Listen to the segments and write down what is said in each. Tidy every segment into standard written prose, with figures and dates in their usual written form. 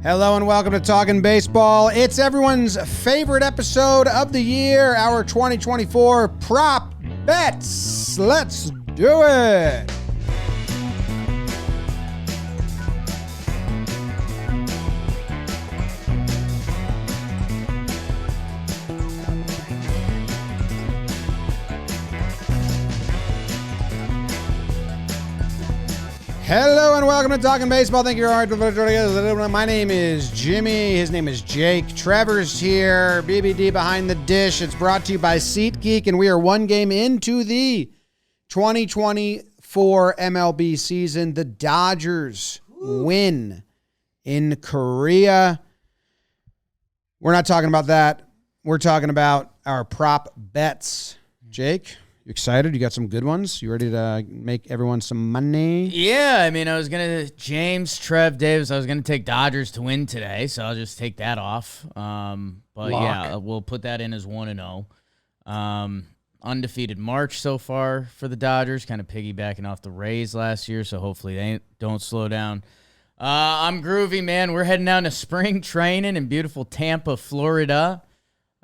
Hello and welcome to Talkin' Baseball. It's everyone's favorite episode of the year, our 2024 prop bets. Let's do it. Hello and welcome to Talkin' Baseball. Thank you very much for joining us. My name is Jimmy. His name is Jake. Trevor's here. BBD behind the dish. It's brought to you by SeatGeek, and we are one game into the 2024 MLB season. The Dodgers win in Korea. We're not talking about that. We're talking about our prop bets. Jake? You excited? You got some good ones? You ready to make everyone some money? Yeah, I mean, I was going to, James, Trev, Davis, I was going to take Dodgers to win today, so I'll just take that off. Yeah, we'll put that in as 1-0. Undefeated March so far for the Dodgers, kind of piggybacking off the Rays last year, so hopefully they don't slow down. I'm groovy, man. We're heading down to spring training in beautiful Tampa, Florida.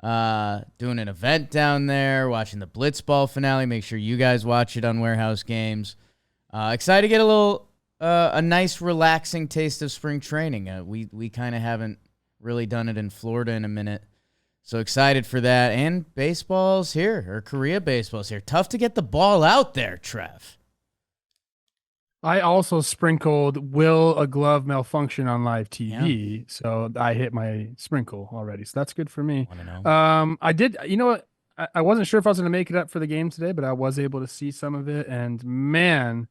Doing an event down there, watching the Blitzball finale. Make sure you guys watch it on Warehouse Games. Excited to get a nice, relaxing taste of spring training. We kind of haven't really done it in Florida in a minute. So excited for that. And baseball's here, or Korea baseball's here. Tough to get the ball out there, Trev. I also sprinkled, will a glove malfunction on live TV? Yeah. So I hit my sprinkle already. So that's good for me. I did, you know what? I wasn't sure if I was going to make it up for the game today, but I was able to see some of it. And man,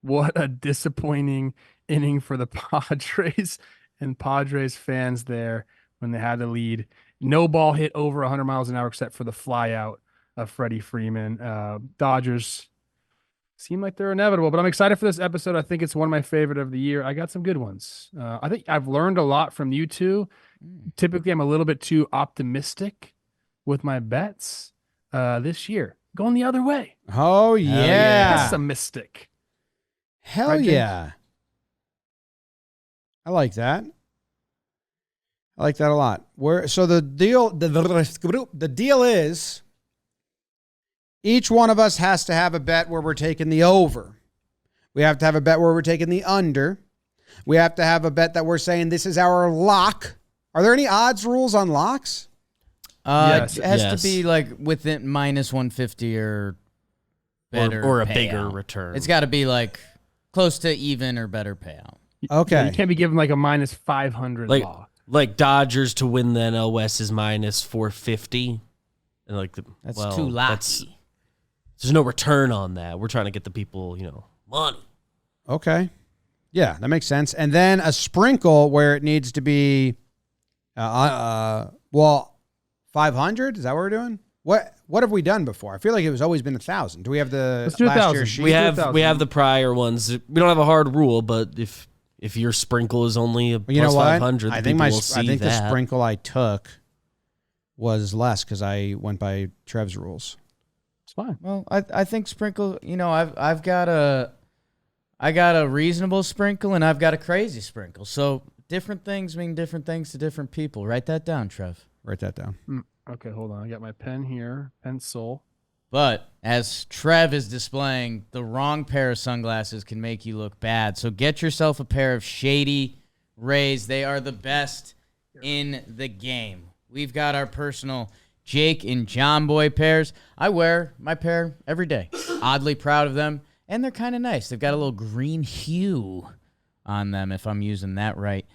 what a disappointing inning for the Padres and Padres fans there when they had the lead. No ball hit over 100 miles an hour except for the fly out of Freddie Freeman. Dodgers seem like they're inevitable, but I'm excited for this episode. I think it's one of my favorite of the year. I got some good ones. I think I've learned a lot from you two. Typically, I'm a little bit too optimistic with my bets this year. Going the other way. Oh, yeah. Pessimistic. Hell right, yeah. I like that. I like that a lot. So the deal is, each one of us has to have a bet where we're taking the over. We have to have a bet where we're taking the under. We have to have a bet that we're saying this is our lock. Are there any odds rules on locks? Yes. It has to be like within minus 150 or better, or a payout. Bigger return. It's got to be like close to even or better payout. Okay. You can't be given like a minus 500 lock. Like Dodgers to win the NL West is minus 450. And that's too lucky. There's no return on that. We're trying to get the people, money. Okay. Yeah, that makes sense. And then a sprinkle where it needs to be, 500? Is that what we're doing? What have we done before? I feel like it was always been 1,000. Do we have the Let's do last 1,000. year sheet? We have the prior ones. We don't have a hard rule, but if your sprinkle is only a plus 500, I think the sprinkle I took was less because I went by Trev's rules. It's fine. Well, I think sprinkle, I got a reasonable sprinkle and I've got a crazy sprinkle. So different things mean different things to different people. Write that down, Trev. Write that down. Okay, hold on. I got my pen here, pencil. But as Trev is displaying, the wrong pair of sunglasses can make you look bad. So get yourself a pair of Shady Rays. They are the best in the game. We've got our personal Jake and John Boy pairs. I wear my pair every day. Oddly proud of them. And they're kind of nice. They've got a little green hue on them, if I'm using that right.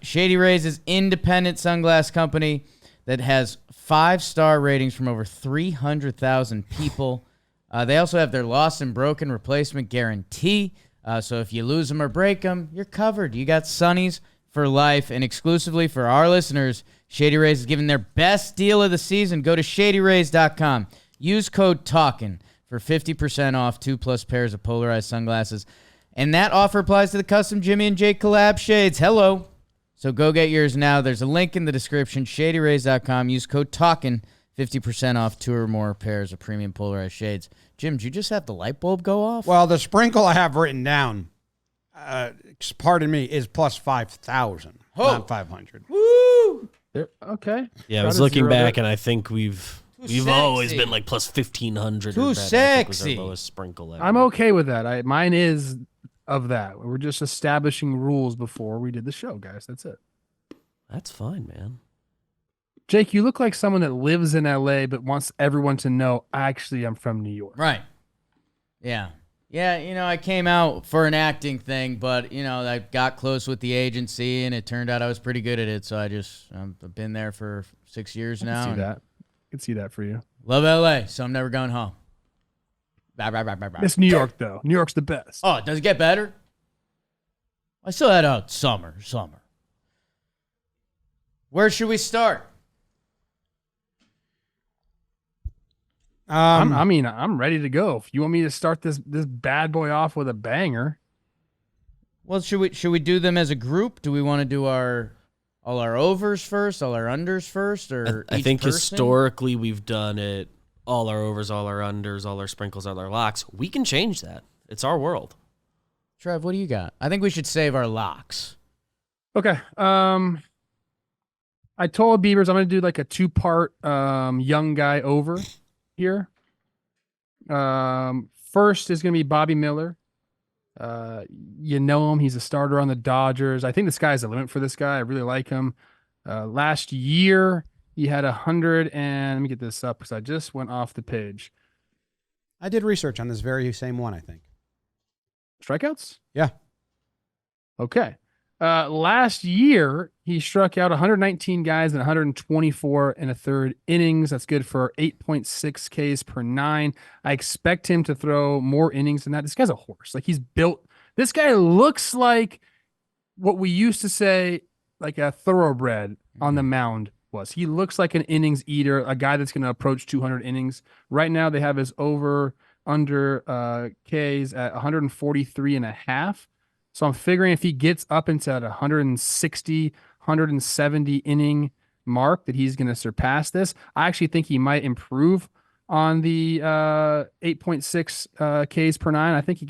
Shady Rays is independent sunglass company that has 5-star ratings from over 300,000 people. They also have their lost and broken replacement guarantee. So if you lose them or break them, you're covered. You got Sunnies for life. And exclusively for our listeners, Shady Rays is giving their best deal of the season. Go to shadyrays.com. Use code TALKIN for 50% off 2+ pairs of polarized sunglasses. And that offer applies to the custom Jimmy and Jake collab shades. Hello. So go get yours now. There's a link in the description, shadyrays.com. Use code TALKIN, 50% off 2 or more pairs of premium polarized shades. Jim, did you just have the light bulb go off? Well, the sprinkle I have written down, pardon me, is plus 5,000. not 500. Woo! Okay. Yeah, I Got was a looking zero back, there. and I think we've sexy. always been like plus 1,500. Too or better. I think was sexy. our lowest sprinkle ever. I'm okay with that. Mine is of that. We're just establishing rules before we did the show, guys. That's it. That's fine, man. Jake, you look like someone that lives in LA but wants everyone to know, actually, I'm from New York. Right. Yeah. Yeah, I came out for an acting thing, but, I got close with the agency, and it turned out I was pretty good at it, so I've been there for 6 years now. I can see that for you. Love LA, so I'm never going home. It's New York, though. New York's the best. Oh, does it get better? I still had a summer. Where should we start? I'm ready to go. If you want me to start this bad boy off with a banger. Well, should we do them as a group? Do we want to do all our overs first, all our unders first, or I each think person? historically we've done it all our overs, all our unders, all our sprinkles, all our locks. We can change that. It's our world. Trev, what do you got? I think we should save our locks. Okay. I told Beavers I'm going to do like a 2-part young guy over here. First is going to be Bobby Miller. You know him. He's a starter on the Dodgers. I think the sky's the limit for this guy. I really like him. Last year, he had 100 and let me get this up because I just went off the page. I did research on this very same one, I think. Strikeouts? Yeah. Okay. Last year, he struck out 119 guys in 124 and a third innings. That's good for 8.6 Ks per 9. I expect him to throw more innings than that. This guy's a horse. Like, he's built. This guy looks like what we used to say, like a thoroughbred on the mound was. He looks like an innings eater, a guy that's going to approach 200 innings. Right now, they have his over-under Ks at 143 and a half. So I'm figuring if he gets up into that 160, 170 inning mark, that he's going to surpass this. I actually think he might improve on the 8.6 Ks per 9. I think he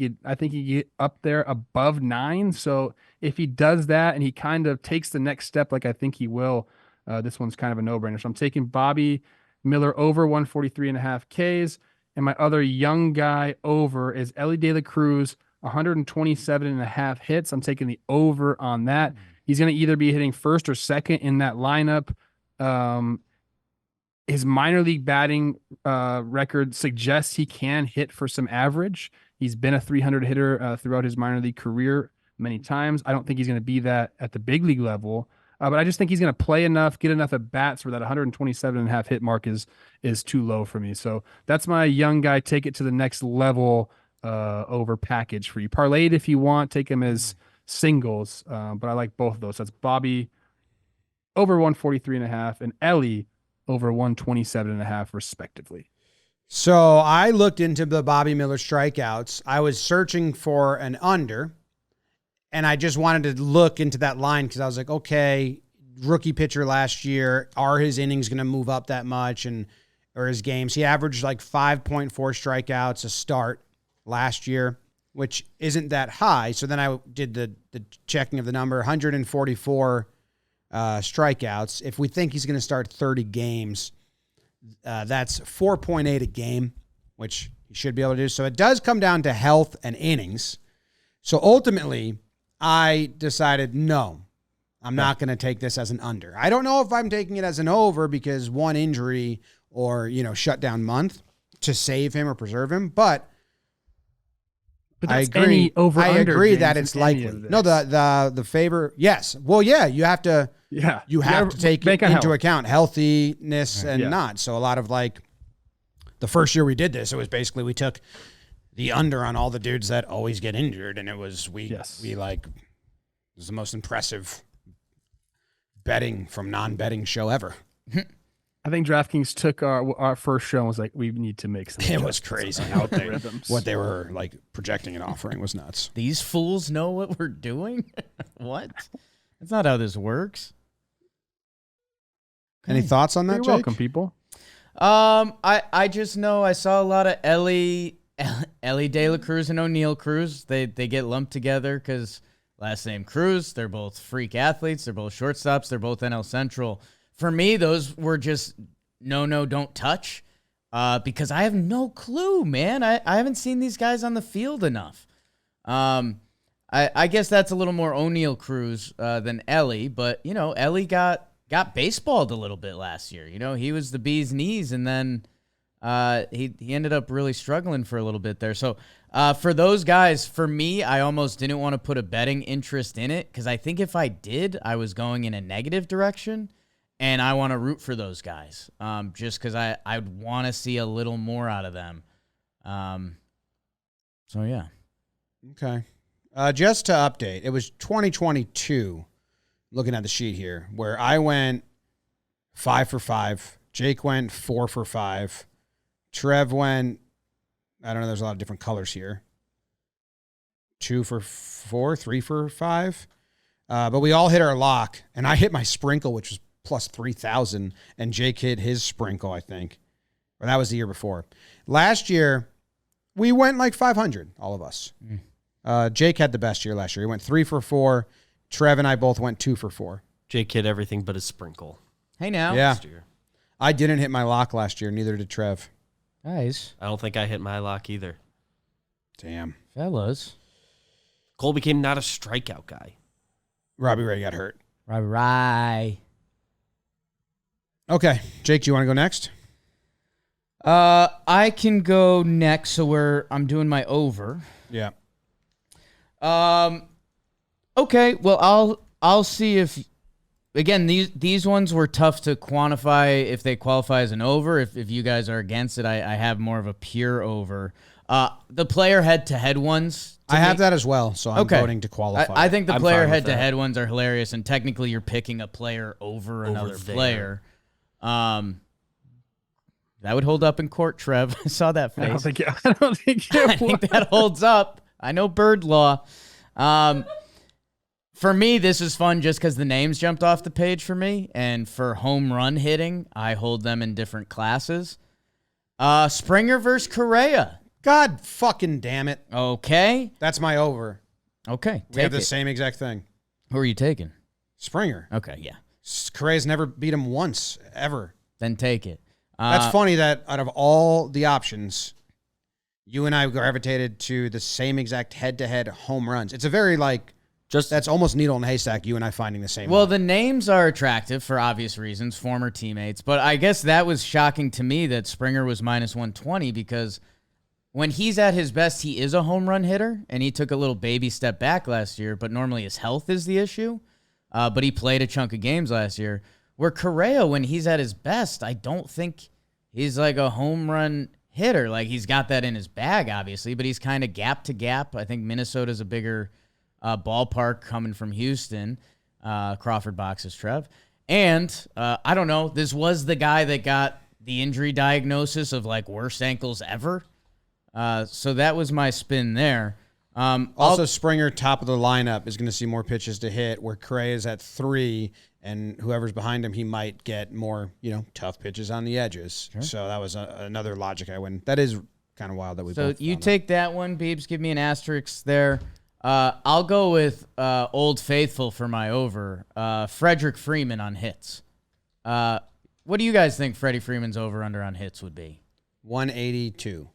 get up there above 9. So if he does that and he kind of takes the next step, like I think he will, this one's kind of a no-brainer. So I'm taking Bobby Miller over 143 and a half Ks, and my other young guy over is Ellie De La Cruz. 127 and a half hits. I'm taking the over on that. He's going to either be hitting first or second in that lineup. His minor league batting record suggests he can hit for some average. He's been a 300 hitter throughout his minor league career many times. I don't think he's going to be that at the big league level, but I just think he's going to play enough, get enough at bats where that 127 and a half hit mark is too low for me. So that's my young guy. Take it to the next level. Over package for you. Parlay it if you want. Take them as singles, but I like both of those. That's Bobby over 143 and a half and Ellie over 127 and a half, respectively. So I looked into the Bobby Miller strikeouts. I was searching for an under, and I just wanted to look into that line because I was like, okay, rookie pitcher last year, are his innings going to move up that much, or his games? He averaged like 5.4 strikeouts a start last year, which isn't that high. So then I did the checking of the number, 144 strikeouts. If we think he's going to start 30 games, that's 4.8 a game, which he should be able to do. So it does come down to health and innings. So ultimately, I decided, no, I'm not going to take this as an under. I don't know if I'm taking it as an over because one injury or, shutdown month to save him or preserve him, but I agree. I agree that it's likely. No, the favor. Yes. Well, yeah. You have to. Yeah. You have to take into account healthiness and not. So a lot of the first year we did this, it was basically we took the under on all the dudes that always get injured, and it was it was the most impressive betting from non-betting show ever. I think DraftKings took our first show and was like, we need to make some. It was crazy. What they were projecting and offering was nuts. These fools know what we're doing? What? That's not how this works. Any thoughts on that, You're Jake? welcome, people. I just know I saw a lot of Ellie De La Cruz and O'Neal Cruz. They get lumped together because last name Cruz. They're both freak athletes. They're both shortstops. They're both NL Central. For me, those were just no, don't touch because I have no clue, man. I haven't seen these guys on the field enough. I guess that's a little more O'Neal Cruz than Ellie, but, Ellie got baseballed a little bit last year. He was the bee's knees, and then he ended up really struggling for a little bit there. So for those guys, for me, I almost didn't want to put a betting interest in it because I think if I did, I was going in a negative direction, and I want to root for those guys just because I'd want to see a little more out of them. So, yeah. Okay. Just to update, it was 2022, looking at the sheet here, where I went 5 for 5. Jake went 4 for 5. Trev went, I don't know, there's a lot of different colors here. 2 for 4, 3 for 5. But we all hit our lock, and I hit my sprinkle, which was plus 3,000, and Jake hit his sprinkle, I think. Or that was the year before. Last year, we went like 500, all of us. Jake had the best year last year. He went 3 for 4. Trev and I both went 2 for 4. Jake hit everything but his sprinkle. Hey, now. Yeah. I didn't hit my lock last year. Neither did Trev. Nice. I don't think I hit my lock either. Damn. Fellas. Cole became not a strikeout guy. Robbie Ray got hurt. Right. Okay. Jake, do you want to go next? I can go next. So I'm doing my over. Yeah. Okay. Well, I'll see if, again, these ones were tough to quantify if they qualify as an over. If you guys are against it, I have more of a pure over. The player head-to-head ones. I have that as well, so I'm voting to qualify. I think the player head-to-head ones are hilarious, and technically you're picking a player over another player. That would hold up in court, Trev. I saw that face. I don't think I think that holds up. I know bird law. For me, this is fun just because the names jumped off the page for me. And for home run hitting, I hold them in different classes. Springer versus Correa. God fucking damn it. Okay. That's my over. Okay. We have the same exact thing. Who are you taking? Springer. Okay, yeah. Correa's never beat him once, ever. Then take it. That's funny that out of all the options, you and I gravitated to the same exact head-to-head home runs. It's a very, that's almost needle in a haystack, you and I finding the same one. The names are attractive for obvious reasons, former teammates. But I guess that was shocking to me that Springer was minus 120 because when he's at his best, he is a home run hitter, and he took a little baby step back last year, but normally his health is the issue. But he played a chunk of games last year. Where Correa, when he's at his best, I don't think he's like a home run hitter. Like, he's got that in his bag, obviously, but he's kind of gap to gap. I think Minnesota's a bigger ballpark coming from Houston. Crawford boxes, Trev. And I don't know, this was the guy that got the injury diagnosis of worst ankles ever. So that was my spin there. Also, Springer, top of the lineup, is going to see more pitches to hit, where Correa is at 3, and whoever's behind him, he might get more, tough pitches on the edges. Sure. So that was another logic I went. That is kind of wild that we both. So you take that one, Beebs. Give me an asterisk there. I'll go with Old Faithful for my over. Frederick Freeman on hits. What do you guys think Freddie Freeman's over-under on hits would be? 182.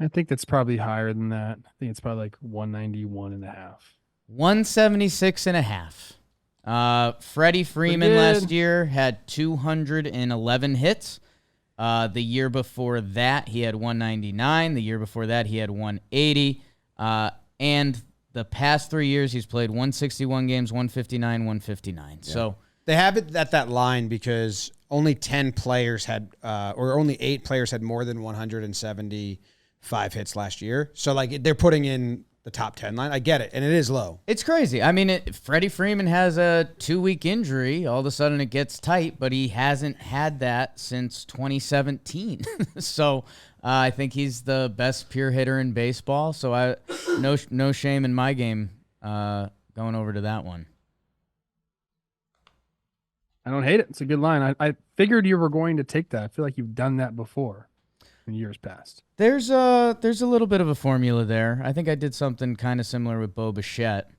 I think that's probably higher than that. I think it's probably 191 and a half. 176 and a half. Freddie Freeman last year had 211 hits. The year before that, he had 199. The year before that, he had 180. And the past 3 years, he's played 161 games, 159, 159. Yeah. So they have it at that line because only 10 players had, or only 8 players had more than 175 hits last year. So they're putting in the top 10 line. I get it, and it is low. It's crazy. I mean, Freddie Freeman has a 2-week injury. All of a sudden, it gets tight, but he hasn't had that since 2017. So I think he's the best pure hitter in baseball. So no shame in my game going over to that one. I don't hate it. It's a good line. I figured you were going to take that. I feel like you've done that before. in years past. There's a little bit of a formula there. I think I did something kind of similar with Bo Bichette.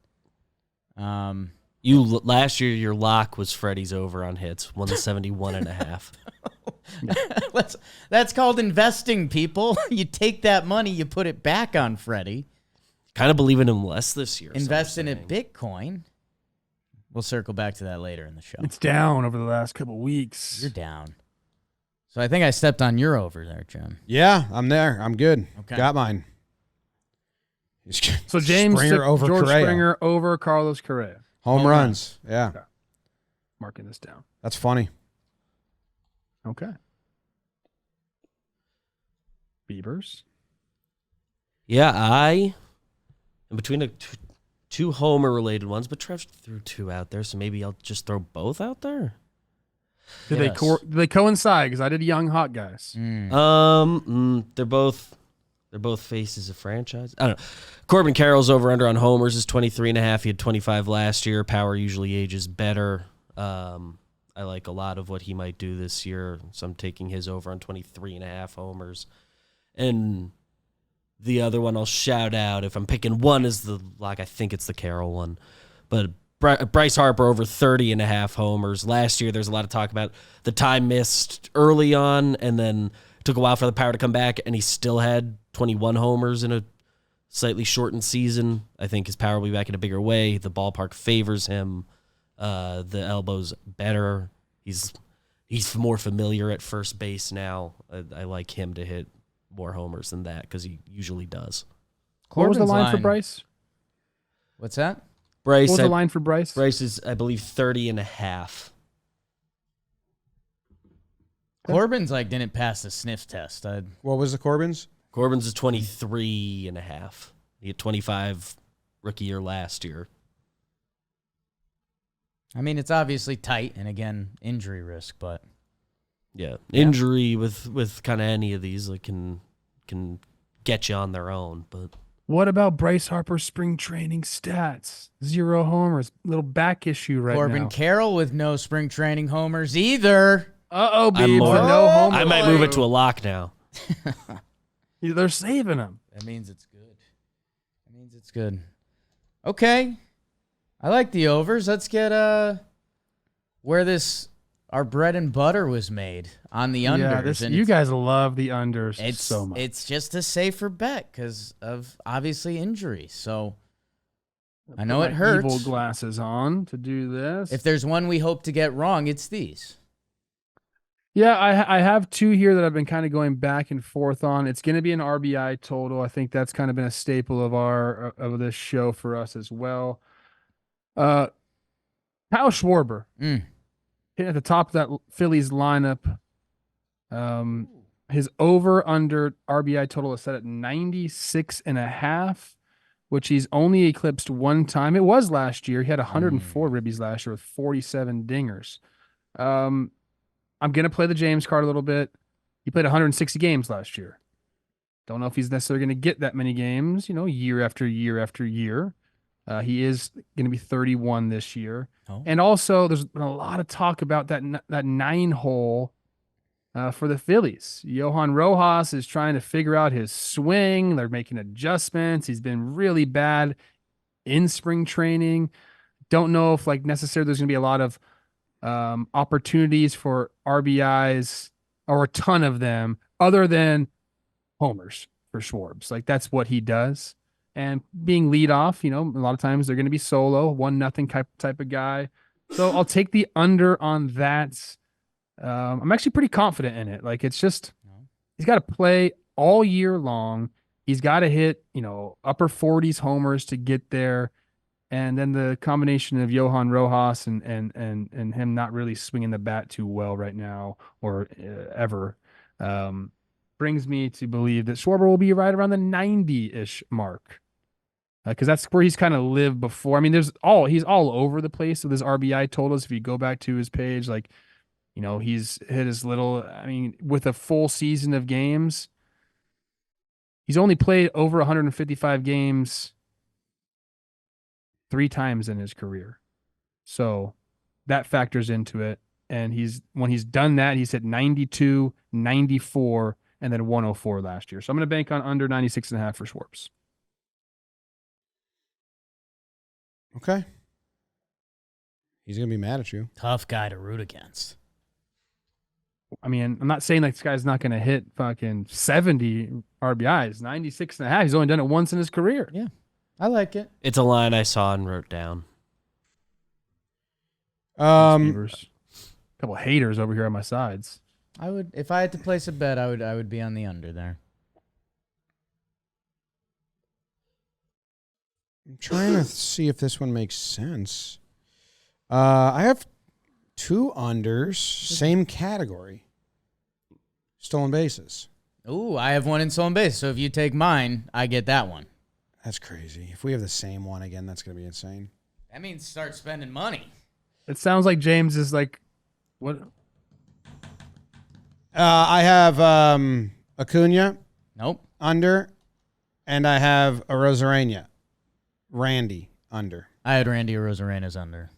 Last year your lock was Freddie's over on hits, 171.5. That's called investing, people. You take that money, you put it back on Freddie. Kind of believe in him less this year. Invest in it Bitcoin. We'll circle back to that later in the show. It's down over the last couple weeks. You're down. So I think I stepped on your over there, Jim. Yeah, I'm there. I'm good. Okay. Got mine. So James Springer over George Correa. Springer over Carlos Correa. Home runs. Yeah. Okay. Marking this down. That's funny. Okay. Beavers. Yeah, I'm between the two Homer-related ones, but Trev threw two out there, so maybe I'll just throw both out there. Do they coincide? Because I did young hot guys. They're both faces of franchise. I don't know. Corbin Carroll's over-under on homers is 23.5. He had 25 last year. Power usually ages better. I like a lot of what he might do this year, so I'm taking his over on 23.5 homers. And the other one I'll shout out, if I'm picking one, is the lock. I think it's the Carroll one. But Bryce Harper over 30.5 homers. Last year, there's a lot of talk about the time missed early on, and then took a while for the power to come back, and he still had 21 homers in a slightly shortened season. I think his power will be back in a bigger way. The ballpark favors him. The elbow's better. He's more familiar at first base now. I like him to hit more homers than that because he usually does. What was the line for Bryce? What's that? Bryce. What was the line for Bryce? Bryce is, I believe, 30.5. Corbin's didn't pass the sniff test. What was the Corbin's? Corbin's is 23.5. He had 25 rookie year last year. I mean, it's obviously tight, and again, injury risk, but yeah. Injury with kind of any of these can get you on their own. But what about Bryce Harper's spring training stats? 0 homers, little back issue right now. Corbin Carroll with no spring training homers either. Beebs, no homers. I might move it to a lock now. They're saving him. That means it's good. Okay. I like the overs. Let's get where our bread and butter was made on the unders. Yeah, you guys love the unders so much. It's just a safer bet because of obviously injuries. So I know it hurts. Evil glasses on to do this. If there's one we hope to get wrong, it's these. Yeah, I have two here that I've been kind of going back and forth on. It's going to be an RBI total. I think that's kind of been a staple of this show for us as well. Kyle Schwarber hitting at the top of that Phillies lineup. His over/under RBI total is set at 96.5, which he's only eclipsed one time. It was last year. He had 104 ribbies last year with 47 dingers. I'm going to play the James card a little bit. He played 160 games last year. Don't know if he's necessarily going to get that many games, year after year after year. He is going to be 31 this year. Oh. And also, there's been a lot of talk about that 9-hole for the Phillies. Johan Rojas is trying to figure out his swing. They're making adjustments. He's been really bad in spring training. Don't know if necessarily there's going to be a lot of opportunities for RBIs or a ton of them other than homers for Schwarbs. That's what he does. And being leadoff, a lot of times they're going to be solo, 1-0 type of guy. So I'll take the under on that. I'm actually pretty confident in it. It's just, he's got to play all year long. He's got to hit, upper 40s homers to get there. And then the combination of Johan Rojas and him not really swinging the bat too well right now or ever brings me to believe that Schwarber will be right around the 90-ish mark. Because that's where he's kind of lived before. I mean, he's all over the place with his RBI totals. If you go back to his page, he's hit his with a full season of games, he's only played over 155 games 3 times in his career. So that factors into it. And when he's done that, he's hit 92, 94, and then 104 last year. So I'm going to bank on under 96.5 for Schwartz. Okay. He's going to be mad at you. Tough guy to root against. I mean, I'm not saying like this guy's not going to hit fucking 70 RBIs, 96.5. He's only done it once in his career. Yeah, I like it. It's a line I saw and wrote down. A couple haters over here on my sides. I would, if I had to place a bet, I would be on the under there. I'm trying to see if this one makes sense. I have 2 unders, same category. Stolen bases. Ooh, I have one in stolen base. So if you take mine, I get that one. That's crazy. If we have the same one again, that's going to be insane. That means start spending money. It sounds like James is like, what? I have Acuna Nope. under, and I have a Rosarena, Randy under I had Randy Rosarena's under.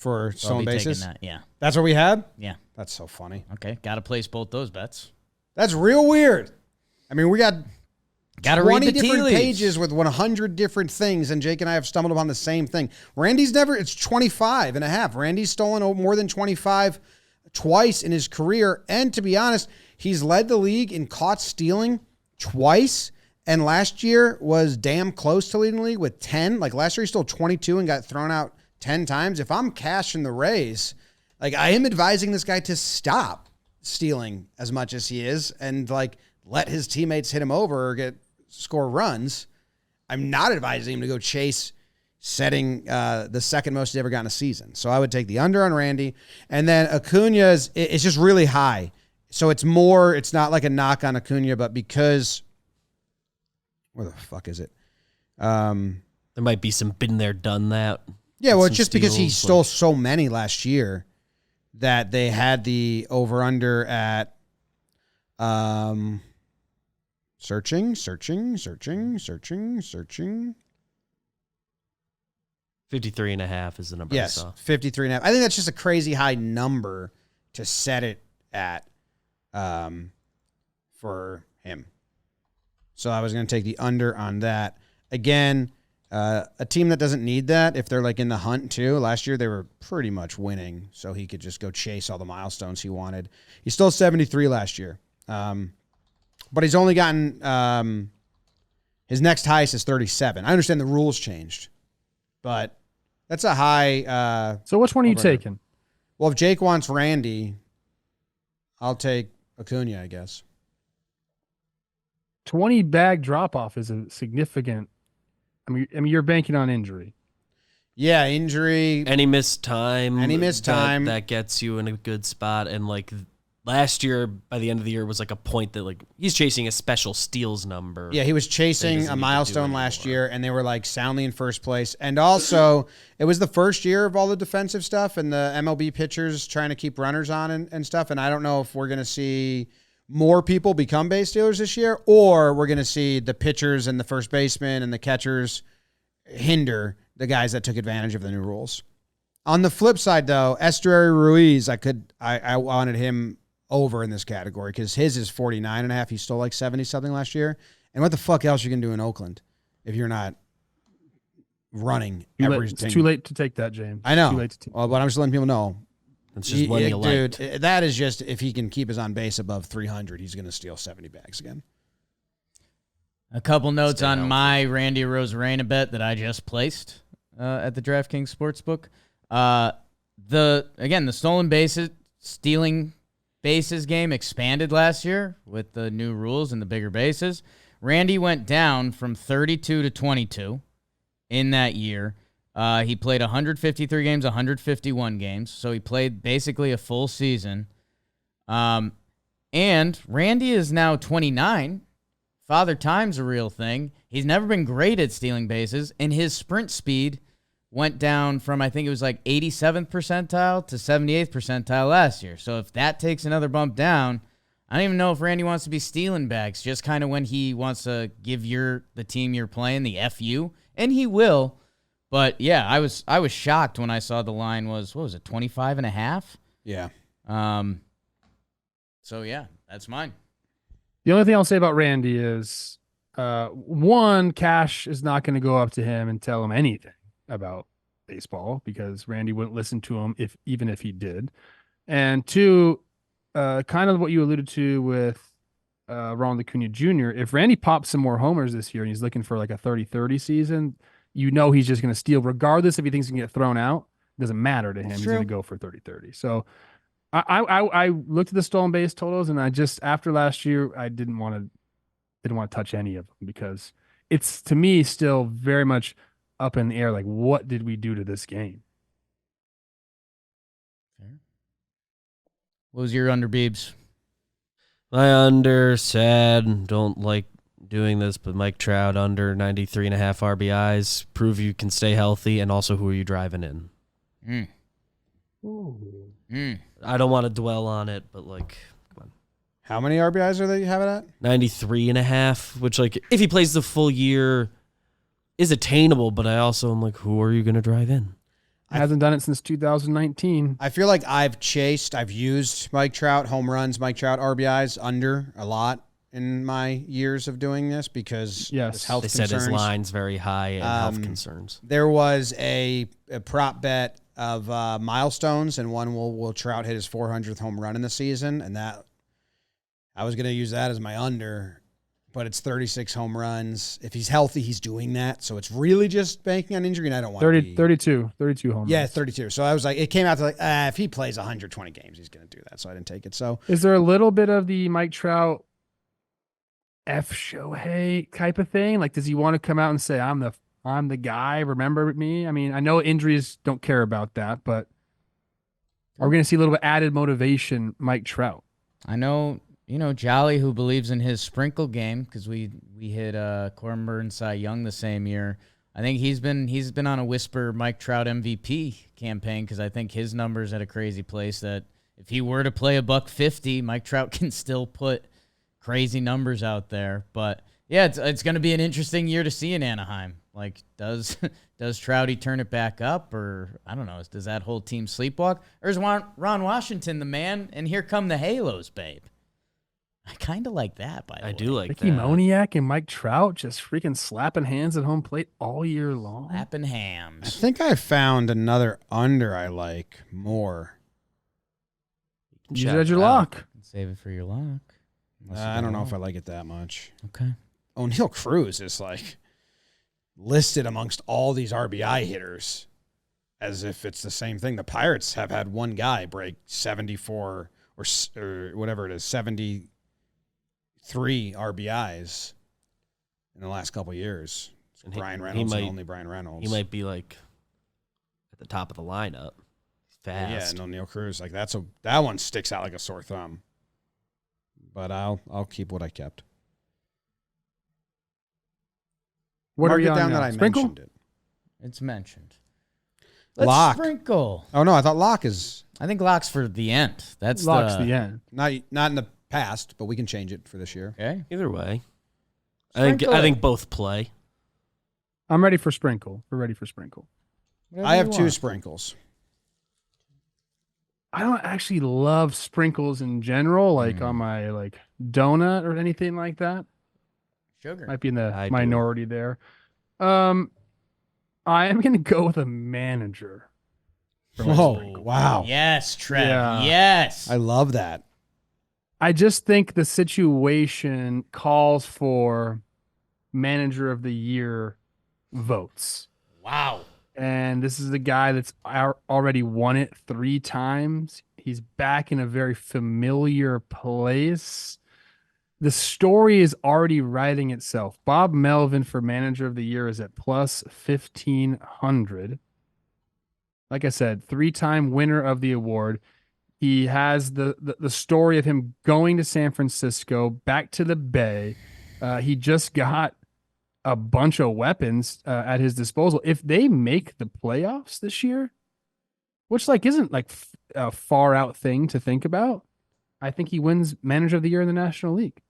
for So I'll stolen be bases. taking that. Yeah. That's what we had? Yeah. That's so funny. Okay. Got to place both those bets. That's real weird. I mean, we got Got to read 20 the tea different leaves. pages with 100 different things, and Jake and I have stumbled upon the same thing. Randy's never, it's 25.5. Randy's stolen more than 25 twice in his career, and to be honest, he's led the league in caught stealing twice, and last year was damn close to leading the league with 10. Like last year, he stole 22 and got thrown out 10 times. If I'm cashing the Rays, like I am advising this guy to stop stealing as much as he is and like let his teammates hit him over or score runs. I'm not advising him to go chase setting the second most he's ever gotten a season. So I would take the under on Randy. And then Acuna's, it's just really high. So it's not like a knock on Acuna, but because, where the fuck is it? There might be some been there, done that. Yeah, well, Some it's just because he steals, stole so many last year that they had the over-under at searching. 53.5 is the number I Yes, saw. 53.5. I think that's just a crazy high number to set it at for him. So I was going to take the under on that. Again, a team that doesn't need that, if they're like in the hunt too, last year they were pretty much winning, so he could just go chase all the milestones he wanted. He stole 73 last year. But he's only gotten his next highest is 37. I understand the rules changed, but that's a high. So which one are you over-under. taking? Well, if Jake wants Randy, I'll take Acuna, I guess. 20 bag drop off is a significant. I mean, you're banking on injury. Yeah, injury. Any missed time. That gets you in a good spot. And like last year, by the end of the year, was like a point that like he's chasing a special steals number. Yeah, he was chasing a milestone last year, and they were like soundly in first place. And also, it was the first year of all the defensive stuff and the MLB pitchers trying to keep runners on and stuff. And I don't know if we're going to see more people become base stealers this year, or we're going to see the pitchers and the first baseman and the catchers hinder the guys that took advantage of the new rules. On the flip side, though, Estuary Ruiz, I wanted him over in this category because his is 49.5. He stole like 70-something last year. And what the fuck else you can do in Oakland if you're not running everything? It's too late to take that, James. I know. Too late to take. Well, but I'm just letting people know. It's just one you Dude, liked. that is just, if he can keep his on base above 300, he's going to steal 70 bags again. A couple notes Stay on healthy. my Randy Rosarena bet that I just placed at the DraftKings Sportsbook. The stolen bases, stealing bases game expanded last year with the new rules and the bigger bases. Randy went down from 32 to 22 in that year. He played 153 games, 151 games. So he played basically a full season. And Randy is now 29. Father Time's a real thing. He's never been great at stealing bases, and his sprint speed went down from, I think it was like 87th percentile to 78th percentile last year. So if that takes another bump down, I don't even know if Randy wants to be stealing bags, just kind of when he wants to give the team you're playing the FU, and he will. But yeah, I was shocked when I saw the line was, what was it, 25.5? Yeah. So yeah, that's mine. The only thing I'll say about Randy is, one, Cash is not going to go up to him and tell him anything about baseball because Randy wouldn't listen to him even if he did. And two, kind of what you alluded to with Ronald Acuna Jr. If Randy pops some more homers this year and he's looking for like a 30-30 season, he's just going to steal regardless if he thinks he can get thrown out. It doesn't matter to him. He's going to go for 30-30. So I looked at the stolen base totals, and I just, after last year, I didn't want to touch any of them because it's, to me, still very much up in the air. Like, what did we do to this game? What was your under, Beebs? My under, sad, don't like doing this, but Mike Trout under 93.5 RBIs. Prove you can stay healthy, and also who are you driving in? I don't want to dwell on it, but like, come on. How many RBIs are they having at? 93.5, which, like, if he plays the full year is attainable, but I also am like, who are you going to drive in? Hasn't done it since 2019. I feel like I've used Mike Trout, home runs, Mike Trout RBIs under a lot in my years of doing this because his health concerns. They said his line's very high and health concerns. There was a prop bet of milestones, and one will Trout hit his 400th home run in the season, and that I was going to use that as my under, but it's 36 home runs. If he's healthy, he's doing that, so it's really just banking on injury, and I don't want 32 home runs. Yeah, 32. So I was like, it came out to like, if he plays 120 games, he's going to do that, so I didn't take it. So is there a little bit of the Mike Trout F Shohei type of thing? Like, does he want to come out and say, I'm the guy, remember me? I mean, I know injuries don't care about that, but are we going to see a little bit added motivation, Mike Trout? I know, Jolly, who believes in his sprinkle game, because we hit Corbin Burns Cy Young the same year. I think he's been on a whisper Mike Trout MVP campaign because I think his numbers at a crazy place that if he were to play $150, Mike Trout can still put crazy numbers out there. But yeah, it's going to be an interesting year to see in Anaheim. Like, does Trouty turn it back up, or I don't know, does that whole team sleepwalk, or is Ron Washington the man? And here come the Halos, babe. I kind of like that. By the way, I do like Ricky that. Moniak and Mike Trout just freaking slapping hands at home plate all year long. Slapping hams. I think I found another under I like more. Use it as your lock. Save it for your lock. I don't know if I like it that much. Okay. O'Neal Cruz is like listed amongst all these RBI hitters as if it's the same thing. The Pirates have had one guy break 74 or whatever it is, 73 RBIs in the last couple of years. And Brian Reynolds and only Brian Reynolds. He might be like at the top of the lineup. Fast. Yeah, and O'Neal Cruz, like that one sticks out like a sore thumb. But I'll keep what I kept. What Mark are you it on down now? that I Sprinkle? mentioned it. It's mentioned. Let's Lock. sprinkle. Oh no, I thought lock is I think lock's for the end. That's Lock's the end. not in the past, but we can change it for this year. Okay. Either way, Sprinkle I it. think both play. I'm ready for sprinkle. We're ready for sprinkle. Whatever I have you two want. sprinkles. I don't actually love sprinkles in general, like on my like donut or anything like that. Sugar. Might be in the I do. minority there. I am gonna go with a manager. for my Whoa, sprinkle. wow. Yes, Trev. Yeah. Yes. I love that. I just think the situation calls for manager of the year votes. Wow. And this is the guy that's already won it 3 times. He's back in a very familiar place. The story is already writing itself. Bob Melvin for manager of the year is at plus 1,500. Like I said, 3-time winner of the award. He has the story of him going to San Francisco, back to the Bay. He just got a bunch of weapons at his disposal. If they make the playoffs this year, which like isn't like a far out thing to think about, I think he wins manager of the year in the National League.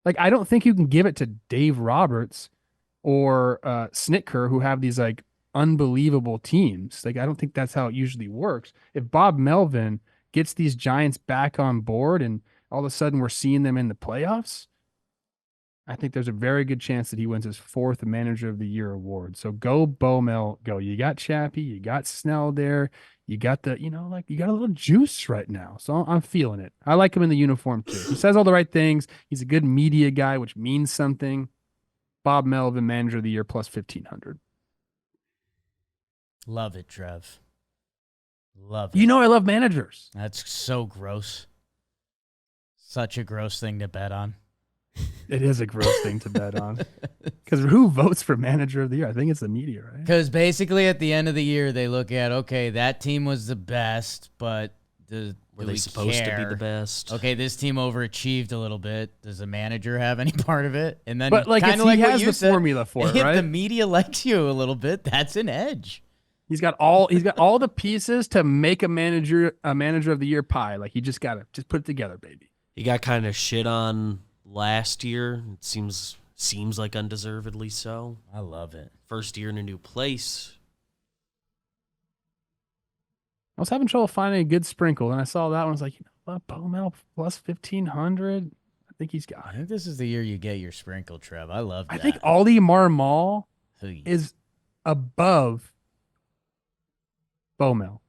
Like, I don't think you can give it to Dave Roberts or Snitker, who have these like unbelievable teams. Like, I don't think that's how it usually works. If Bob Melvin gets these Giants back on board and all of a sudden we're seeing them in the playoffs, I think there's a very good chance that he wins his 4th Manager of the Year award. So go Bowmel, go. You got Chappie, you got Snell there, you got the, you got a little juice right now. So I'm feeling it. I like him in the uniform too. He says all the right things. He's a good media guy, which means something. Bob Melvin, Manager of the Year, plus 1,500. Love it, Trev. Love it. I love managers. That's so gross. Such a gross thing to bet on. It is a gross thing to bet on. Because who votes for Manager of the Year? I think it's the media, right? Because basically at the end of the year, they look at, okay, that team was the best, but were they supposed to be the best? Okay, this team overachieved a little bit. Does the manager have any part of it? And then, but like, kind of he like has the formula for it, if right? the media likes you a little bit, that's an edge. He's got all the pieces to make a manager of the year pie. Like, he just got to put it together, baby. He got kind of shit on last year. It seems like undeservedly so. I love it. First year in a new place. I was having trouble finding a good sprinkle, and I saw that one. I was like, Bowmel plus 1,500. I think he's got I it. think this is the year you get your sprinkle, Trev. I love that. I think Aldi Marmol is above Bowmel.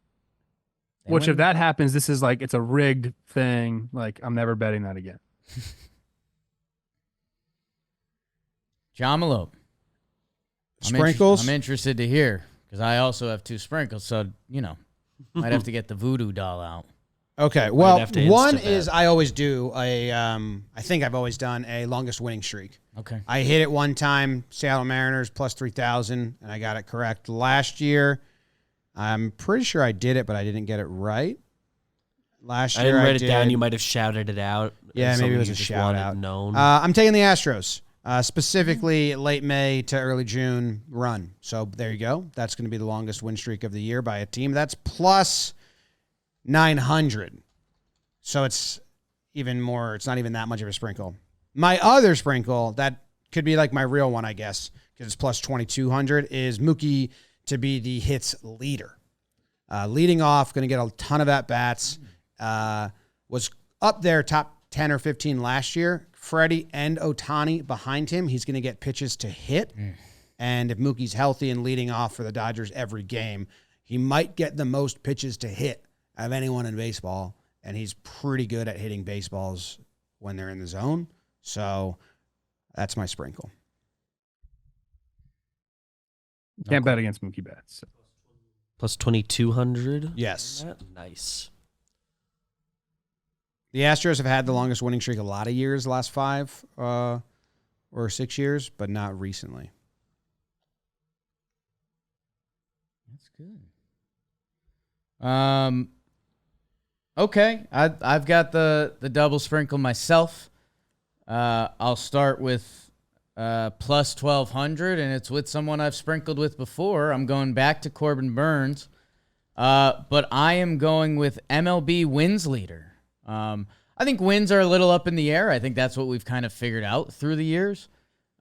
Which, if that happens, this is like, it's a rigged thing. Like, I'm never betting that again. John Malone. Sprinkles? I'm interested to hear, because I also have 2 sprinkles, so, might have to get the voodoo doll out. Okay, well, one Insta-bet. is I always do I think I've always done a longest winning streak. Okay. I hit it one time, Seattle Mariners plus 3,000, and I got it correct. Last year, I'm pretty sure I did it, but I didn't get it right. Last year, I didn't write it did, down. You might have shouted it out. Yeah, maybe it was a shout out. I'm taking the Astros, specifically late May to early June run. So there you go. That's going to be the longest win streak of the year by a team. That's plus 900. So it's even more. It's not even that much of a sprinkle. My other sprinkle, that could be like my real one, I guess, because it's plus 2,200, is Mookie to be the hits leader. Leading off, going to get a ton of at-bats. Was up there top 10 or 15 last year. Freddie and Ohtani behind him. He's going to get pitches to hit. And if Mookie's healthy and leading off for the Dodgers every game, he might get the most pitches to hit of anyone in baseball. And he's pretty good at hitting baseballs when they're in the zone. So that's my sprinkle. You can't bet against Mookie Betts. So. Plus 2,200? Yes. Nice. The Astros have had the longest winning streak a lot of years, the last 5 or 6 years, but not recently. That's good. Okay, I've got the double sprinkle myself. I'll start with plus 1,200, and it's with someone I've sprinkled with before. I'm going back to Corbin Burns, but I am going with MLB wins leader. I think wins are a little up in the air. I think that's what we've kind of figured out through the years.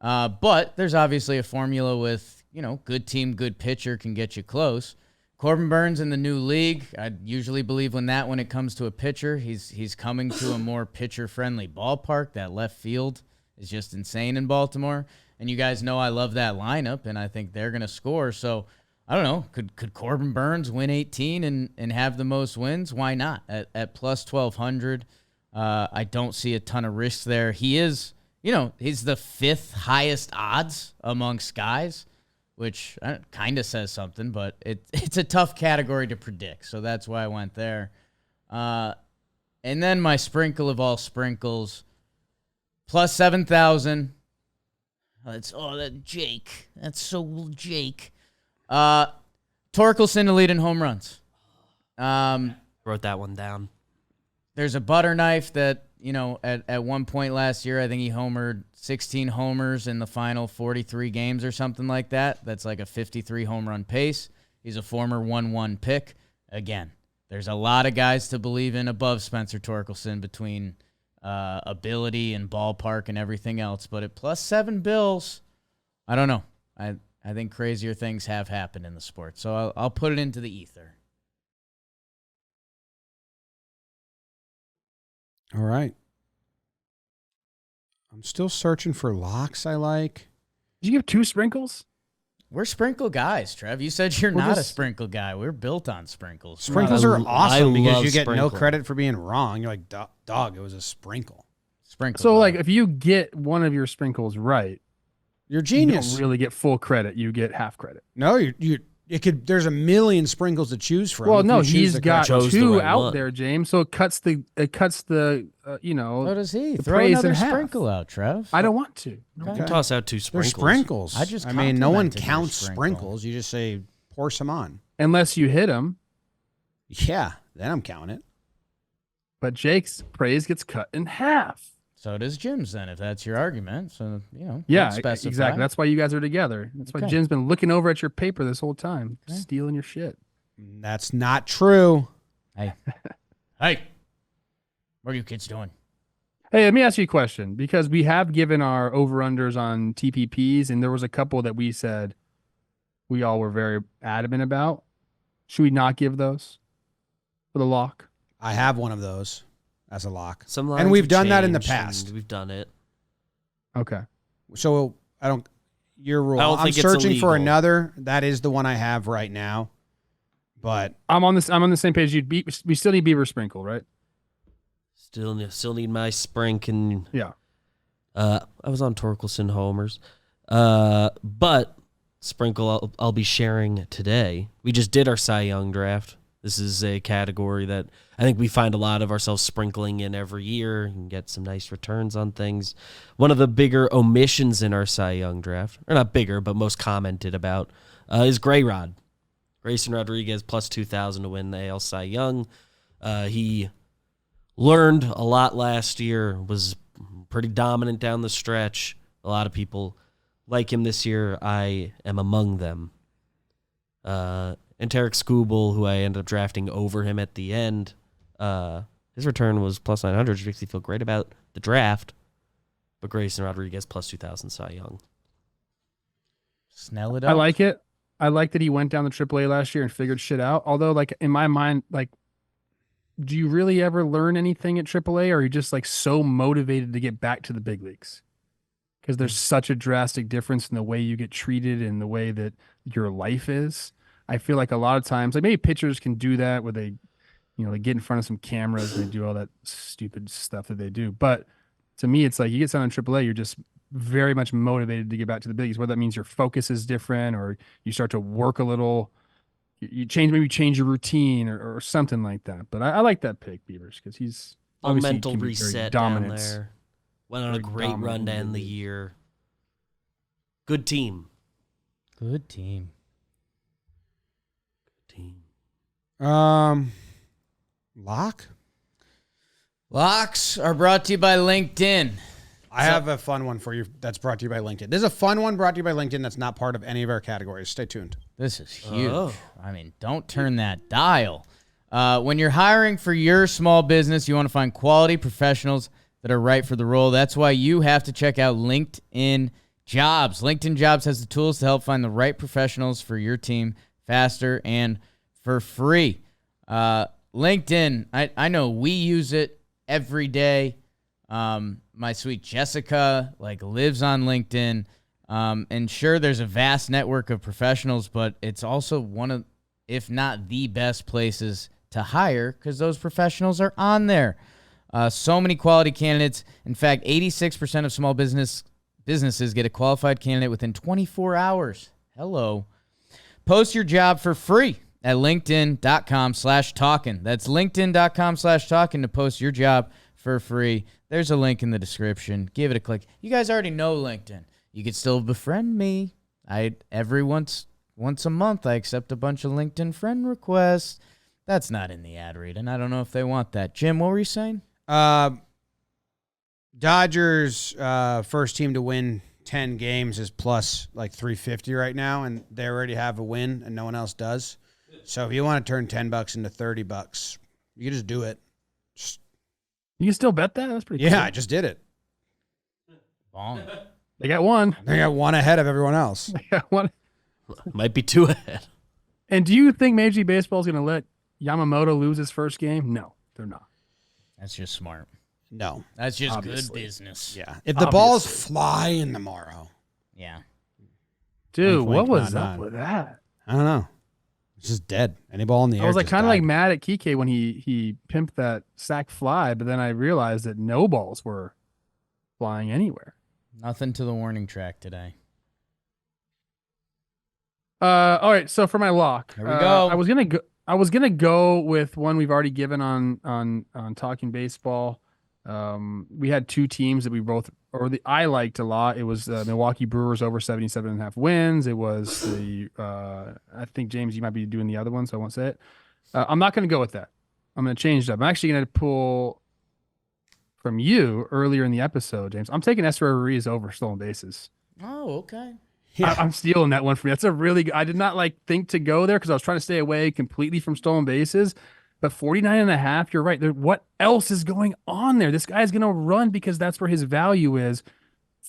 But there's obviously a formula with, good team, good pitcher can get you close. Corbin Burns in the new league, I usually believe when it comes to a pitcher, he's coming to a more pitcher-friendly ballpark. That left field is just insane in Baltimore. And you guys know I love that lineup, and I think they're going to score. So, I don't know. Could Corbin Burns win 18 and have the most wins? Why not? At plus 1,200, I don't see a ton of risk there. He is, he's the 5th highest odds amongst guys, which kind of says something, but it's a tough category to predict. So that's why I went there. And then my sprinkle of all sprinkles, plus 7,000. That Jake. That's so Jake. Torkelson to lead in home runs. Wrote that one down. There's a butter knife that, at one point last year, I think he homered 16 homers in the final 43 games or something like that. That's like a 53 home run pace. He's a former 1-1 pick. Again, there's a lot of guys to believe in above Spencer Torkelson between ability and ballpark and everything else. But at plus 7 bills, I don't know. I think crazier things have happened in the sport. So I'll put it into the ether. All right. I'm still searching for locks I like. Did you give 2 sprinkles? We're sprinkle guys, Trev. You said you're not a sprinkle guy. We're built on sprinkles. Sprinkles are awesome because love you get no sprinkle. credit for being wrong. You're like, dog, it was a sprinkle. Sprinkle. So, guy. like, if you get one of your sprinkles right, You're you genius. don't really get full credit. You get half credit. No, it could. There's a million sprinkles to choose from. Well, if no, you choose he's the got correct- Chose the 2 right out one. there, James. So it cuts the you know. so does he. the Throw praise another in half. sprinkle out, Trev. I don't want to. You can toss out 2 They're sprinkles. sprinkles. I just no one complimented your counts sprinkle. sprinkles. You just say pour some on. Unless you hit him. Yeah, then I'm counting it. But Jake's praise gets cut in half. So does Jim's then, if that's your argument. So, Yeah, don't specify. exactly. That's why you guys are together. That's why Okay. Jim's been looking over at your paper this whole time, Okay. stealing your shit. That's not true. Hey, what are you kids doing? Hey, let me ask you a question because we have given our over-unders on TPPs, and there was a couple that we said we all were very adamant about. Should we not give those for the lock? I have one of those as a lock. Some And lines we've have done that in the changed, past. and we've done it. Okay. So I don't. Your rule. I don't I'm think it's searching for illegal. another. That is the one I have right now. But I'm on the same page. We still need Beaver Sprinkle, right? Still need my sprink and Yeah. I was on Torkelson homers. But sprinkle I'll be sharing today. We just did our Cy Young draft. This is a category that I think we find a lot of ourselves sprinkling in every year and get some nice returns on things. One of the bigger omissions in our Cy Young draft, or not bigger, but most commented about, is Gray Rod. Grayson Rodriguez plus 2,000 to win the AL Cy Young. He learned a lot last year, was pretty dominant down the stretch. A lot of people like him this year. I am among them. And Tarek Skubal, who I ended up drafting over him at the end, his return was plus 900, which makes me feel great about the draft. But Grayson Rodriguez plus 2,000 Cy Young. Snell it up. I like it. I like that he went down the AAA last year and figured shit out. Although, like, in my mind, like, do you really ever learn anything at AAA, or are you just like so motivated to get back to the big leagues? Because there's such a drastic difference in the way you get treated and the way that your life is. I feel like a lot of times, like maybe pitchers can do that where they, they get in front of some cameras and they do all that stupid stuff that they do. But to me, it's like you get signed on AAA, you're just very much motivated to get back to the big leagues. Whether that means your focus is different or you start to work a little, you change your routine or something like that. But I like that pick, Beavers, because he's A obviously mental can be very reset down dominant. there. Went on a Very great run dominant to in the end the league. year. Good team. Good team. Lock? Locks are brought to you by LinkedIn. I have a fun one for you that's brought to you by LinkedIn. This is a fun one brought to you by LinkedIn that's not part of any of our categories. Stay tuned. This is huge. Oh. I mean, don't turn that dial. When you're hiring for your small business, you want to find quality professionals that are right for the role. That's why you have to check out LinkedIn Jobs. LinkedIn Jobs has the tools to help find the right professionals for your team faster and for free. LinkedIn, I know we use it every day. My sweet Jessica lives on LinkedIn. And sure, there's a vast network of professionals, but it's also one of, if not the best places to hire because those professionals are on there. So many quality candidates. In fact, 86% of small businesses get a qualified candidate within 24 hours. Hello. Post your job for free at linkedin.com/talkin. That's linkedin.com/talkin to post your job for free. There's a link in the description. Give it a click. You guys already know LinkedIn. You can still befriend me. Every once a month, I accept a bunch of LinkedIn friend requests. That's not in the ad read, and I don't know if they want that. Jim, what were you saying? Dodgers first team to win 10 games is plus 350 right now, and they already have a win and no one else does. So if you want to turn $10 into $30, you can just do it. You can still bet that? That's pretty Yeah, cool. I just did it. Bong. They got one. I got one ahead of everyone else. They got one. Might be 2 ahead. And do you think Major League Baseball is going to let Yamamoto lose his first game? No, they're not. That's just smart. No. That's just Obviously. good business. Yeah. If the ball's Obviously. flying tomorrow, Yeah. Dude, Wink, what wink, was nod, up nod. with that? I don't know. It's just dead. Any ball in the air. I was like just kind of like died. mad at Kike when he pimped that sack fly, but then I realized that no balls were flying anywhere. Nothing to the warning track today. All right. So for my lock, Here we go. I was gonna go with one we've already given on Talking Baseball. We had two teams that we both, I liked a lot. It was Milwaukee Brewers over 77.5 wins. It was the I think James, you might be doing the other one, so I won't say it. I'm not gonna go with that. I'm gonna change it up. I'm actually gonna pull from you earlier in the episode, James. I'm taking Esteury Ruiz over stolen bases. Oh, okay. Yeah. I'm stealing that one from you. That's a really good. I did not think to go there because I was trying to stay away completely from stolen bases. But 49.5, you're right. What else is going on there? This guy's going to run because that's where his value is.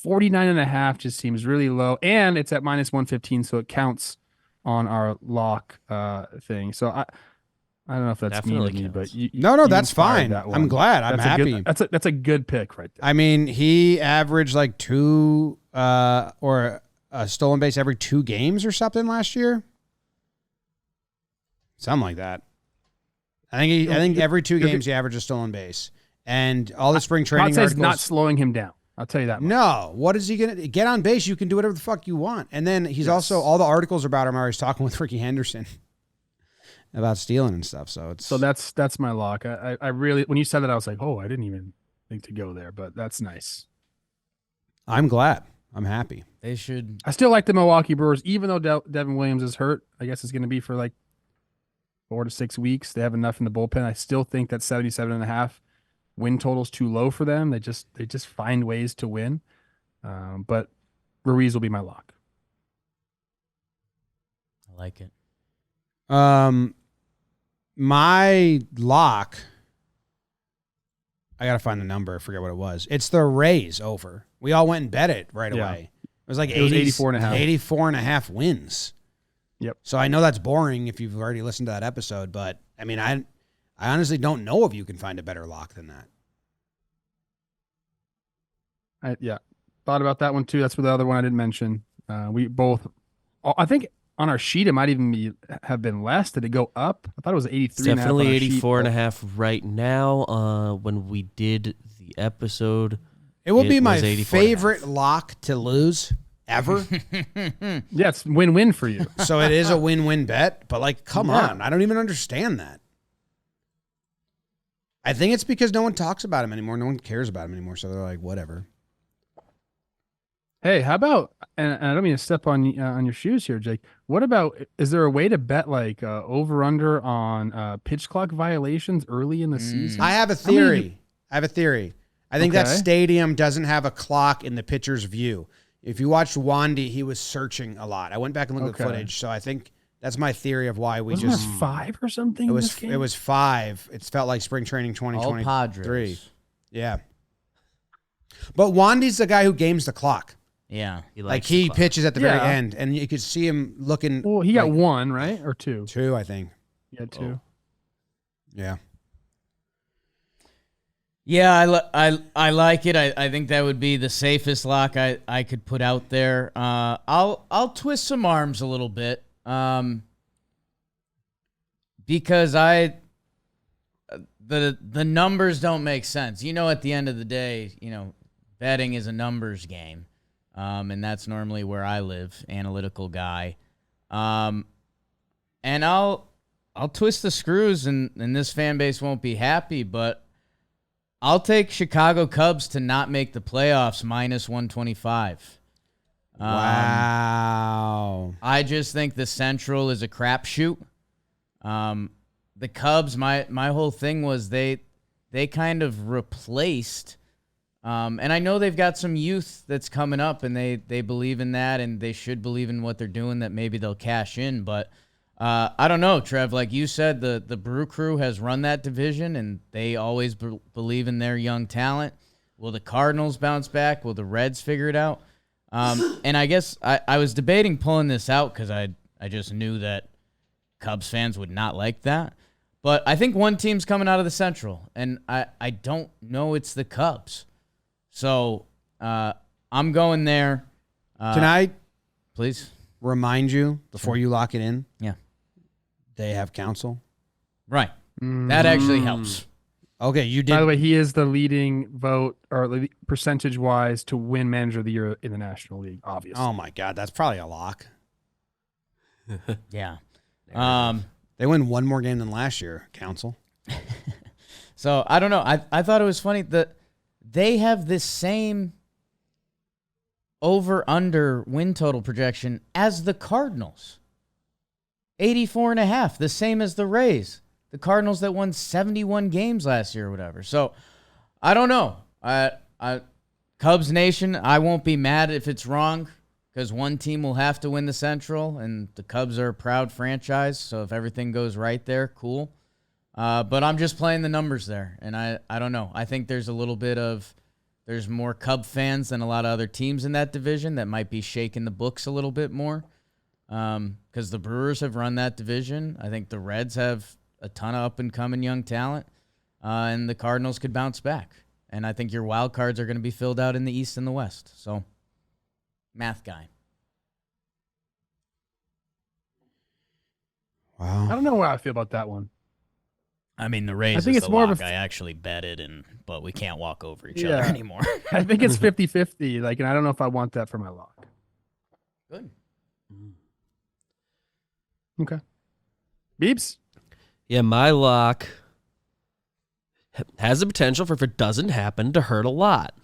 49.5 just seems really low. And it's at -115, so it counts on our lock thing. So I don't know if that's Definitely mean of me, counts. but No, you that's inspired fine. that one. I'm glad. I'm That's a happy. that's a good pick right there. I mean, he averaged like 2 or a stolen base every 2 games or something last year. Something like that. I think every 2 games he averaged a stolen base. And all the spring training Not articles. not slowing him down. I'll tell you that much. No, what is he gonna get on base? You can do whatever the fuck you want. And then he's also all the articles about him are he's talking with Ricky Henderson about stealing and stuff. So that's my lock. I really, when you said that, I was like, oh, I didn't even think to go there, but that's nice. I'm glad. I'm happy. They should. I still like the Milwaukee Brewers, even though Devin Williams is hurt. I guess it's going to be for like 4 to 6 weeks. They have enough in the bullpen. I still think that 77.5 win total's too low for them. They just find ways to win. But Ruiz will be my lock. I like it. My lock, I gotta find the number. I forget what it was. It's the Rays over. We all went and bet it right away. It was like 84.5. 84.5 wins. Yep. So I know that's boring if you've already listened to that episode, but I mean, I honestly don't know if you can find a better lock than that. Thought about that one too. That's the other one I didn't mention. We both, I think on our sheet, it might even have been less. Did it go up? I thought it was 83. It's definitely 84.5 right now. When we did the episode, It will be my was 84.5. favorite lock to lose ever. Yeah, it's win-win for you. So it is a win-win bet, but like, come on. I don't even understand that. I think it's because no one talks about him anymore. No one cares about him anymore. So they're like, whatever. Hey, how about, and I don't mean to step on your shoes here, Jake. What about, is there a way to bet like over-under on pitch clock violations early in the season? I have a theory. I think that stadium doesn't have a clock in the pitcher's view. If you watched Wandy, he was searching a lot. I went back and looked at the footage, so I think that's my theory of why we Wasn't just. there 5 or something? It was 5. It felt like spring training 2023. All Padres. Yeah. But Wandy's the guy who games the clock. Yeah. He pitches at the very end, and you could see him looking. Well, he got 1, right? Or 2? 2, I think. He had 2. Yeah. Yeah, I like it. I think that would be the safest lock I could put out there. I'll twist some arms a little bit, because the numbers don't make sense. At the end of the day, betting is a numbers game, and that's normally where I live, analytical guy. And I'll twist the screws, and this fan base won't be happy, but I'll take Chicago Cubs to not make the playoffs -125. Wow. I just think the Central is a crapshoot. The Cubs, my whole thing was they kind of replaced, and I know they've got some youth that's coming up, and they believe in that, and they should believe in what they're doing, that maybe they'll cash in, but I don't know, Trev. Like you said, the Brew Crew has run that division, and they always believe in their young talent. Will the Cardinals bounce back? Will the Reds figure it out? And I guess I was debating pulling this out because I just knew that Cubs fans would not like that. But I think one team's coming out of the Central, and I don't know it's the Cubs. So I'm going there. Can I Please? remind you before you lock it in? Yeah. They have counsel. Right. That actually helps. Okay, you did. By the way, he is the leading vote or percentage-wise to win Manager of the Year in the National League, obviously. Oh my God, that's probably a lock. Yeah. They win one more game than last year. Counsel. So I don't know. I thought it was funny that they have this same over-under win total projection as the Cardinals. 84.5, the same as the Rays. The Cardinals that won 71 games last year or whatever. So, I don't know. Cubs Nation, I won't be mad if it's wrong because one team will have to win the Central, and the Cubs are a proud franchise, so if everything goes right there, cool. But I'm just playing the numbers there, and I don't know. I think there's there's more Cub fans than a lot of other teams in that division that might be shaking the books a little bit more because the Brewers have run that division. I think the Reds have a ton of up-and-coming young talent, and the Cardinals could bounce back. And I think your wild cards are going to be filled out in the East and the West. So, math guy. Wow. I don't know how I feel about that one. I mean, the Rays I think is it's the more of lock a I actually betted, but we can't walk over each Yeah. other anymore. I think it's 50-50. Like, and I don't know if I want that for my lock. Good. Okay. Beeps? Yeah, my lock has the potential for, if it doesn't happen, to hurt a lot.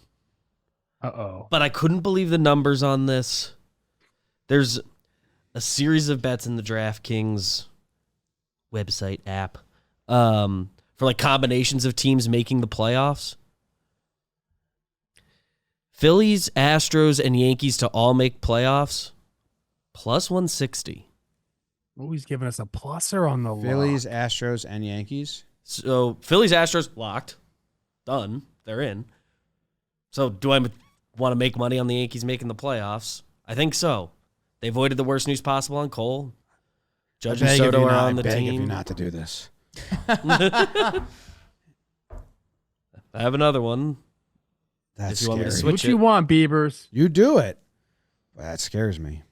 Uh-oh. But I couldn't believe the numbers on this. There's a series of bets in the DraftKings website app for like combinations of teams making the playoffs. Phillies, Astros, and Yankees to all make playoffs, plus 160. Oh, he's giving us a pluser on the Phillies, lock. Astros, and Yankees. So Phillies, Astros, locked. Done. They're in. So do I want to make money on the Yankees making the playoffs? I think so. They avoided the worst news possible on Cole. Judge and Soto are on the I beg of you team. not to do this. I have another one. That's If you want me to scary. switch What you want, Beavers? You do it. That scares me.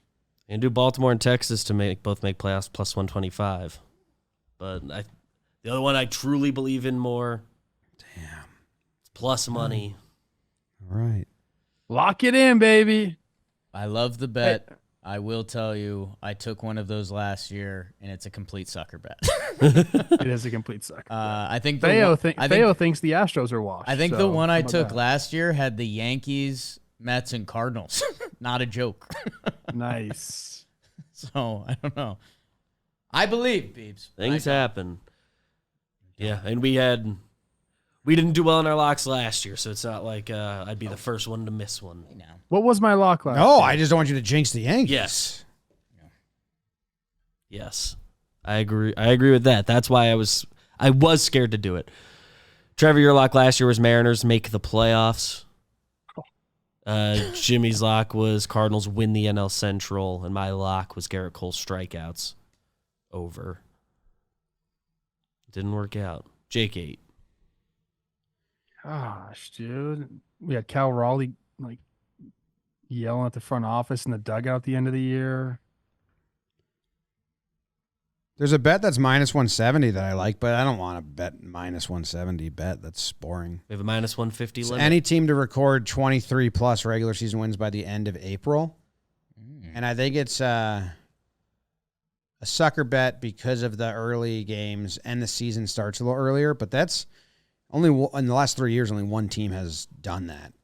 And do Baltimore and Texas to both make playoffs, plus 125. But the other one I truly believe in more. Damn. It's plus money. All right. Lock it in, baby. I love the bet. I will tell you, I took one of those last year, and it's a complete sucker bet. It is a complete suck. I think Theo thinks the Astros are washed. I think so the one I how about took that? last year had the Yankees, Mets, and Cardinals. Not a joke. Nice. So, I don't know. I believe, Beebs. Things happen. Yeah, and we didn't do well in our locks last year, so it's not like I'd be the first one to miss one. No. What was my lock last? No, year? I just don't want you to jinx the Yankees. Yes. I agree with that. That's why I was scared to do it. Trevor, your lock last year was Mariners make the playoffs. Jimmy's lock was Cardinals win the NL Central, and my lock was Garrett Cole strikeouts over. Didn't work out. Jake 8. Gosh, dude. We had Cal Raleigh like yelling at the front office in the dugout at the end of the year. There's a bet that's minus 170 that I like, but I don't want to bet minus 170 bet. That's boring. We have a minus 150 So limit. any team to record 23 plus regular season wins by the end of April. And I think it's a sucker bet because of the early games and the season starts a little earlier, but that's only in the last 3 years, only one team has done that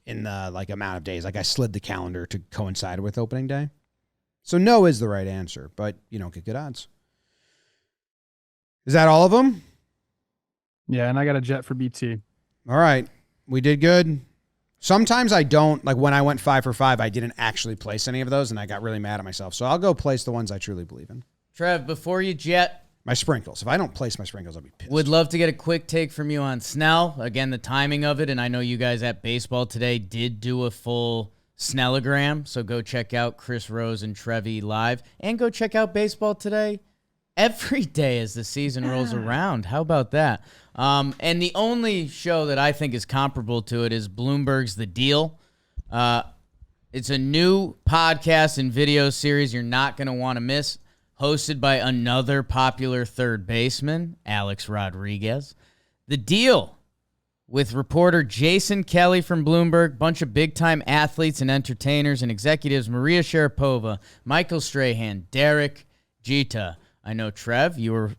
in the amount of days. Like I slid the calendar to coincide with opening day. So no is the right answer, but you don't get good odds. Is that all of them? Yeah, and I got a jet for BT. All right. We did good. Sometimes I don't. Like when I went 5 for 5, I didn't actually place any of those, and I got really mad at myself. So I'll go place the ones I truly believe in. Trev, before you jet, My sprinkles. If I don't place my sprinkles, I'll be pissed. would love to get a quick take from you on Snell. Again, the timing of it, and I know you guys at Baseball Today did do a full Snellagram, so go check out Chris Rose and Trevi live, and go check out Baseball Today every day as the season rolls around. How about that? And the only show that I think is comparable to it is Bloomberg's The Deal. It's a new podcast and video series you're not going to want to miss, hosted by another popular third baseman, Alex Rodriguez. The Deal, with reporter Jason Kelly from Bloomberg, bunch of big-time athletes and entertainers and executives, Maria Sharapova, Michael Strahan, Derek Jeter. I know, Trev, you were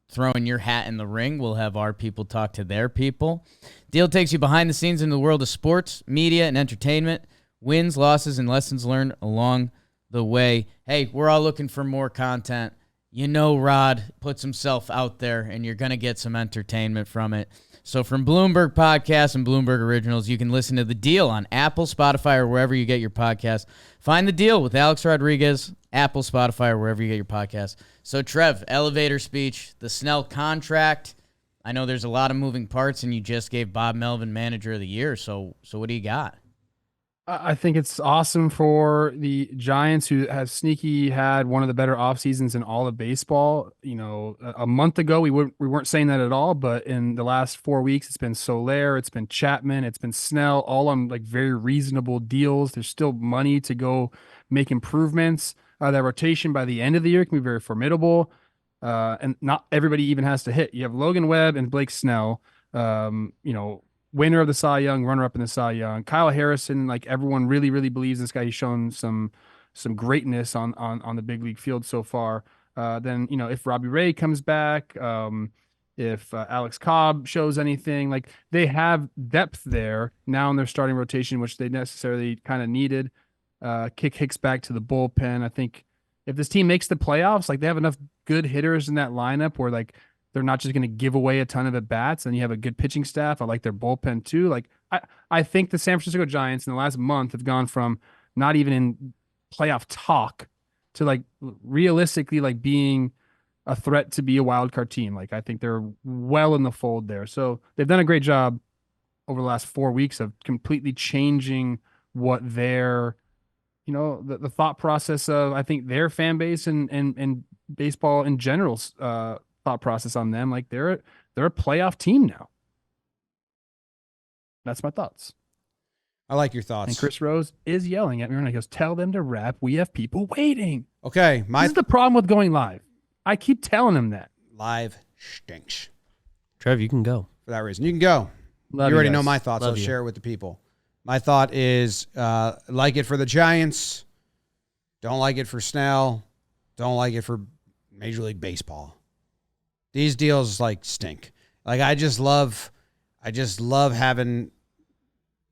throwing your hat in the ring. We'll have our people talk to their people. Deal takes you behind the scenes into the world of sports, media, and entertainment. Wins, losses, and lessons learned along the way. Hey, we're all looking for more content. You know Rod puts himself out there, and you're going to get some entertainment from it. So from Bloomberg Podcasts and Bloomberg Originals, you can listen to The Deal on Apple, Spotify, or wherever you get your podcasts. Find The Deal with Alex Rodriguez, Apple, Spotify, or wherever you get your podcasts. So, Trev, elevator speech, the Snell contract. I know there's a lot of moving parts, and you just gave Bob Melvin Manager of the Year. So what do you got? I think it's awesome for the Giants, who have sneaky had one of the better off seasons in all of baseball. You know, a month ago we weren't saying that at all, but in the last 4 weeks, it's been Soler, it's been Chapman, it's been Snell, all on like very reasonable deals. There's still money to go make improvements. That rotation by the end of the year can be very formidable, and not everybody even has to hit. You have Logan Webb and Blake Snell. Winner of the Cy Young, runner-up in the Cy Young. Kyle Harrison, like everyone really, really believes this guy. He's shown some greatness on the big league field so far. Then, if Robbie Ray comes back, if Alex Cobb shows anything, like they have depth there now in their starting rotation, which they necessarily kind of needed. Kick Hicks back to the bullpen. I think if this team makes the playoffs, like they have enough good hitters in that lineup where like they're not just going to give away a ton of at-bats, and you have a good pitching staff. I like their bullpen too. Like I think the San Francisco Giants in the last month have gone from not even in playoff talk to like realistically like being a threat to be a wild card team. Like I think they're well in the fold there. So they've done a great job over the last 4 weeks of completely changing what their, the thought process of, I think, their fan base and baseball in general, thought process on them. Like they're a playoff team now. That's my thoughts. I like your thoughts. And Chris Rose is yelling at me and he goes, "Tell them to wrap. We have people waiting." Okay. This is the problem with going live. I keep telling him that. Live stinks. Trev, you can go. For that reason. You can go. Love you already guys. know my thoughts. Love I'll you. share it with the people. My thought is like it for the Giants. Don't like it for Snell. Don't like it for Major League Baseball. These deals like stink. Like I just love having.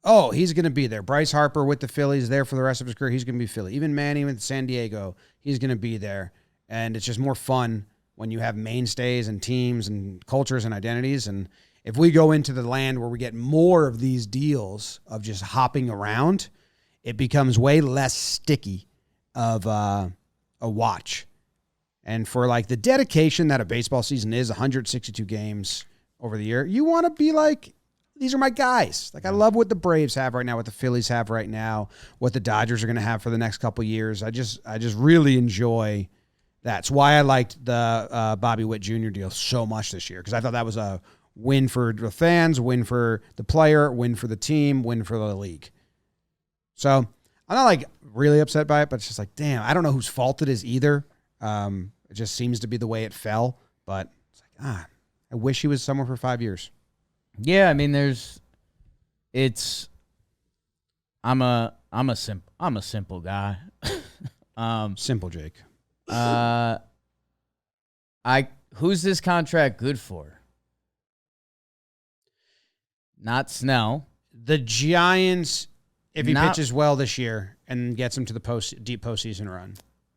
Oh, he's going to be there. Bryce Harper with the Phillies there for the rest of his career. He's going to be Philly. Even Manny with San Diego, he's going to be there. And it's just more fun when you have mainstays and teams and cultures and identities. And if we go into the land where we get more of these deals of just hopping around, it becomes way less sticky of a watch. And for like the dedication that a baseball season is, 162 games over the year, you want to be like, these are my guys. Like I love what the Braves have right now, what the Phillies have right now, what the Dodgers are going to have for the next couple of years. I just really enjoy that. It's why I liked the Bobby Witt Jr. deal so much this year, because I thought that was a win for the fans, win for the player, win for the team, win for the league. So I'm not like really upset by it, but it's just like, damn, I don't know whose fault it is either. It just seems to be the way it fell, but it's like, I wish he was somewhere for 5 years. Yeah, I mean, I'm a simple guy. Simple Jake. Who's this contract good for? Not Snell. The Giants, if he pitches well this year and gets him to the deep postseason run.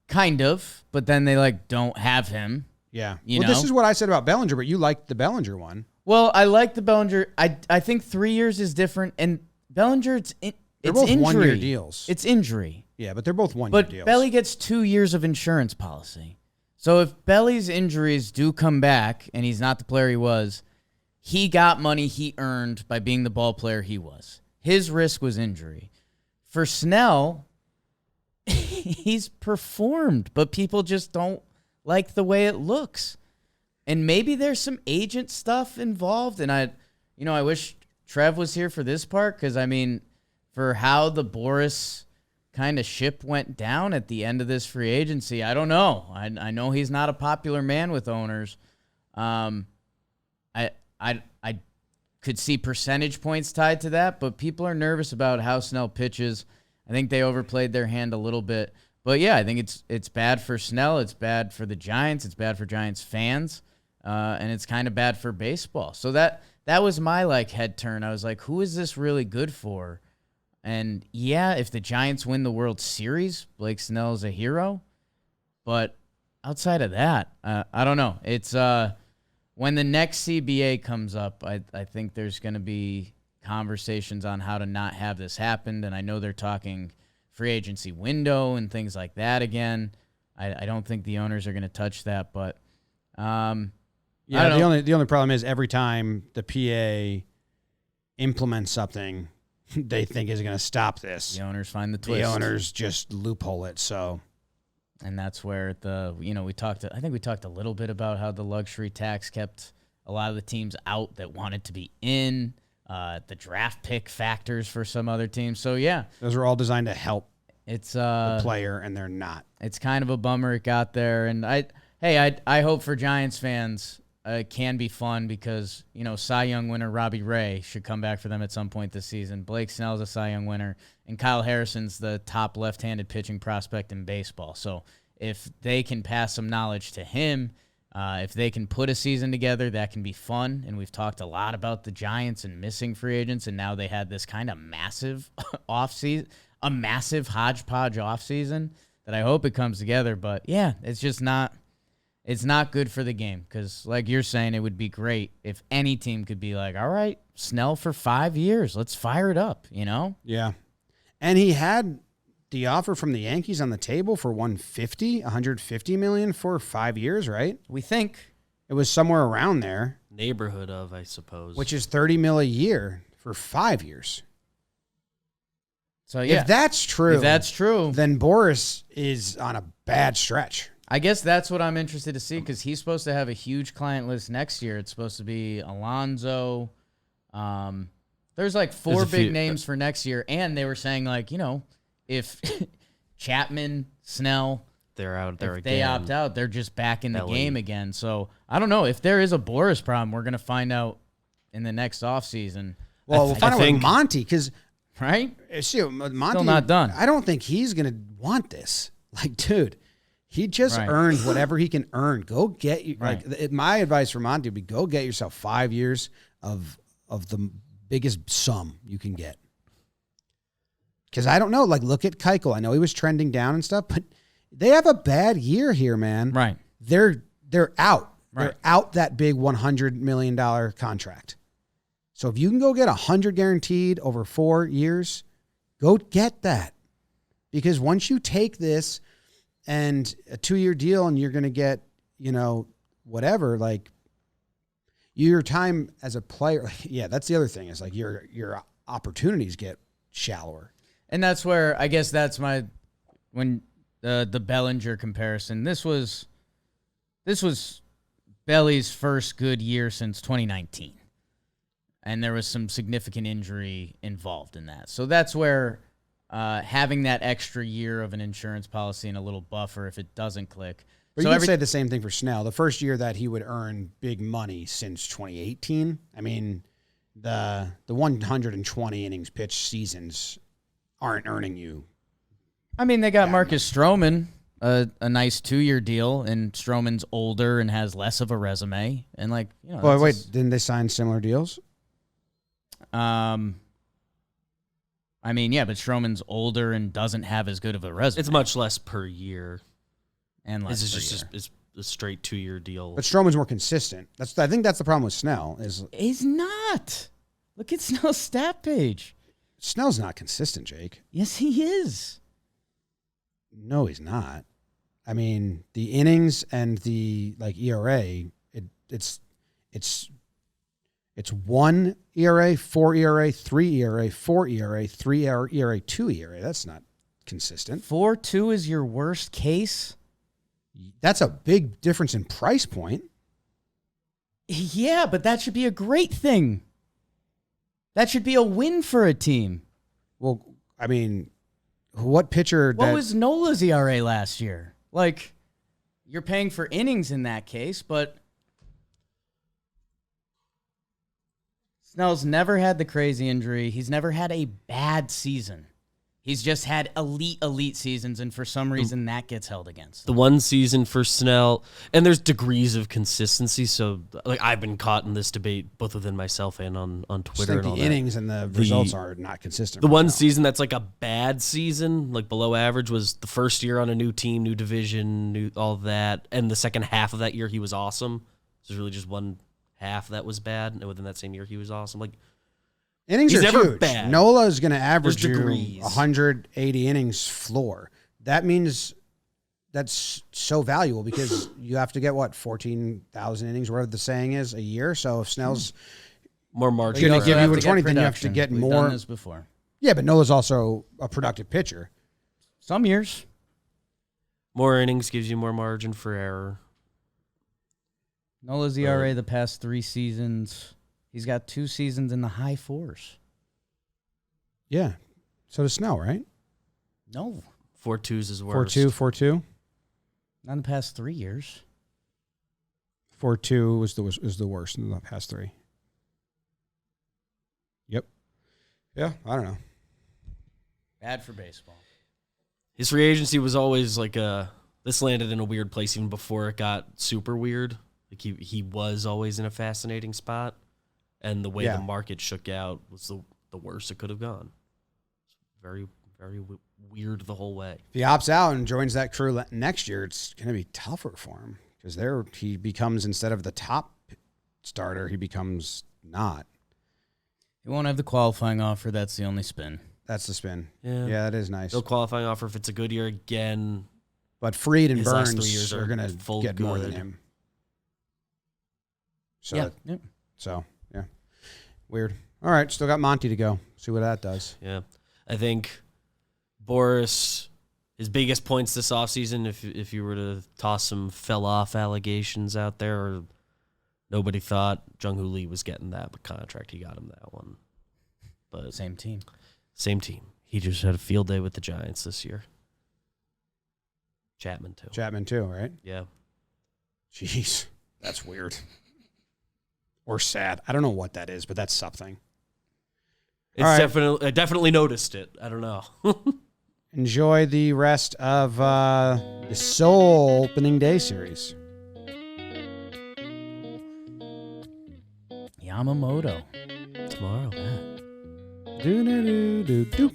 Kind of, but then they don't have him. Yeah. You know? This is what I said about Bellinger, but you liked the Bellinger one. Well, I like the Bellinger. I think 3 years is different, and Bellinger, it's both injury. 1 year deals. It's injury. Yeah, but they're both 1 year deals. But Belly gets 2 years of insurance policy. So if Belly's injuries do come back and he's not the player he was, he got money he earned by being the ball player he was. His risk was injury. For Snell, he's performed, but people just don't like the way it looks. And maybe there's some agent stuff involved. And I wish Trev was here for this part because, I mean, for how the Boris kind of ship went down at the end of this free agency, I don't know. I know he's not a popular man with owners. I could see percentage points tied to that, but people are nervous about how Snell pitches. I think they overplayed their hand a little bit. But, yeah, I think it's bad for Snell. It's bad for the Giants. It's bad for Giants fans. And it's kind of bad for baseball. So that was my, head turn. I was like, who is this really good for? And, yeah, if the Giants win the World Series, Blake Snell's a hero. But outside of that, I don't know. It's when the next CBA comes up, I think there's going to be conversations on how to not have this happen. And I know they're talking free agency window and things like that again. I don't think the owners are going to touch that. But, yeah, the only problem is every time the PA implements something they think is going to stop this, the owners find the twist. The owners just loophole it. So, and that's where we talked a little bit about how the luxury tax kept a lot of the teams out that wanted to be in, the draft pick factors for some other teams. So yeah, those are all designed to help it's the player, and they're not. It's kind of a bummer it got there. And I hope for Giants fans, it can be fun because, Cy Young winner Robbie Ray should come back for them at some point this season. Blake Snell's a Cy Young winner, and Kyle Harrison's the top left-handed pitching prospect in baseball. So if they can pass some knowledge to him, if they can put a season together, that can be fun. And we've talked a lot about the Giants and missing free agents, and now they had this kind of massive offseason, a massive hodgepodge offseason that I hope it comes together. But, yeah, it's just not – it's not good for the game because, like you're saying, it would be great if any team could be like, all right, Snell for 5 years. Let's fire it up, Yeah. And he had the offer from the Yankees on the table for $150 million for 5 years, right? We think. It was somewhere around there. Neighborhood of, I suppose. Which is $30 million a year for 5 years. So, yeah. If that's true, then Boris is on a bad stretch. I guess that's what I'm interested to see because he's supposed to have a huge client list next year. It's supposed to be Alonso. There's 4 big names for next year, and they were saying if Chapman, Snell, they're out there if again. They opt out, they're just back in the game again. So I don't know if there is a Boris problem. We're gonna find out in the next offseason. Well, we'll find out with Monty because right. See, Monty still not done. I don't think he's gonna want this. Dude. He just earned whatever he can earn. Go get you. My advice for Monty would be go get yourself 5 years of the biggest sum you can get. Because I don't know. Look at Keuchel. I know he was trending down and stuff, but they have a bad year here, man. Right. They're out. Right. They're out that big $100 million contract. So if you can go get 100 guaranteed over 4 years, go get that. Because once you take this and a 2-year deal and you're going to get, whatever, your time as a player. Yeah, that's the other thing is your opportunities get shallower. And that's where I guess that's when the Bellinger comparison. This was Belly's first good year since 2019. And there was some significant injury involved in that. So that's where having that extra year of an insurance policy and a little buffer if it doesn't click. But you can say the same thing for Snell. The first year that he would earn big money since 2018. I mean, the 120 innings pitched seasons aren't earning you. I mean, they got Marcus Stroman, a nice 2-year deal, and Stroman's older and has less of a resume. And well, wait, didn't they sign similar deals? I mean, yeah, but Stroman's older and doesn't have as good of a resume. It's much less per year. And less This is just it's a straight 2-year deal. But Stroman's more consistent. I think that's the problem with Snell. He's not. Look at Snell's stat page. Snell's not consistent, Jake. Yes, he is. No, he's not. I mean, the innings and the ERA, it's 1 ERA, 4 ERA, 3 ERA, 4 ERA, 3 ERA, 2 ERA. That's not consistent. 4.2 is your worst case? That's a big difference in price point. Yeah, but that should be a great thing. That should be a win for a team. Well, I mean, what pitcher? What was Nola's ERA last year? Like, you're paying for innings in that case, but Snell's never had the crazy injury. He's never had a bad season. He's just had elite seasons, and for some reason that gets held against him. The one season for Snell, and there's degrees of consistency. So, like, I've been caught in this debate both within myself and on Twitter. I think the innings and the results are not consistent. The one season that's like a bad season, like below average, was the first year on a new team, new division, all that, and the second half of that year he was awesome. So there's really just one half that was bad, and within that same year he was awesome. Like, innings he's are never huge. bad. Nola is going to average There's you degrees. 180 innings floor. That means that's so valuable because you have to get, 14,000 innings, whatever the saying is, a year. So if Snell's more margin. going to also give have you a to get 20, then you have to production. get We've more. done this before. Yeah, but Nola's also a productive pitcher. Some years. More innings gives you more margin for error. Nola's ERA the past 3 seasons. He's got 2 seasons in the high 4s. Yeah. So does Snell, right? No, 4.2s is worse. 4.2, 4.2. not in the past 3 years. 4.2 was the worst in the past 3. Yep. Yeah, I don't know. Bad for baseball. His free agency was always like this landed in a weird place even before it got super weird. Like he was always in a fascinating spot, and the way the market shook out was the worst it could have gone. Very, very weird the whole way. If he opts out and joins that crew next year, it's going to be tougher for him because he becomes, instead of the top starter, he becomes not. He won't have the qualifying offer. That's the only spin. That's the spin. Yeah. Yeah, that is nice. No qualifying offer if it's a good year again. But Freed and His last 3 Burns years are are going to full get more than good. him. So, Yeah. yeah. Weird. All right, still got Monty to go. See what that does. Yeah. I think Boris, his biggest points this offseason, if you were to toss some fell-off allegations out there, or nobody thought Jung-Hoo Lee was getting that contract. He got him that one. But Same team. Same team. He just had a field day with the Giants this year. Chapman, too, right? Yeah. Jeez, that's weird. Or sad. I don't know what that is, but that's something. It's right. definitely, I definitely noticed it. I don't know. Enjoy the rest of the Soul Opening Day series. Yamamoto. Tomorrow. Do do do do do.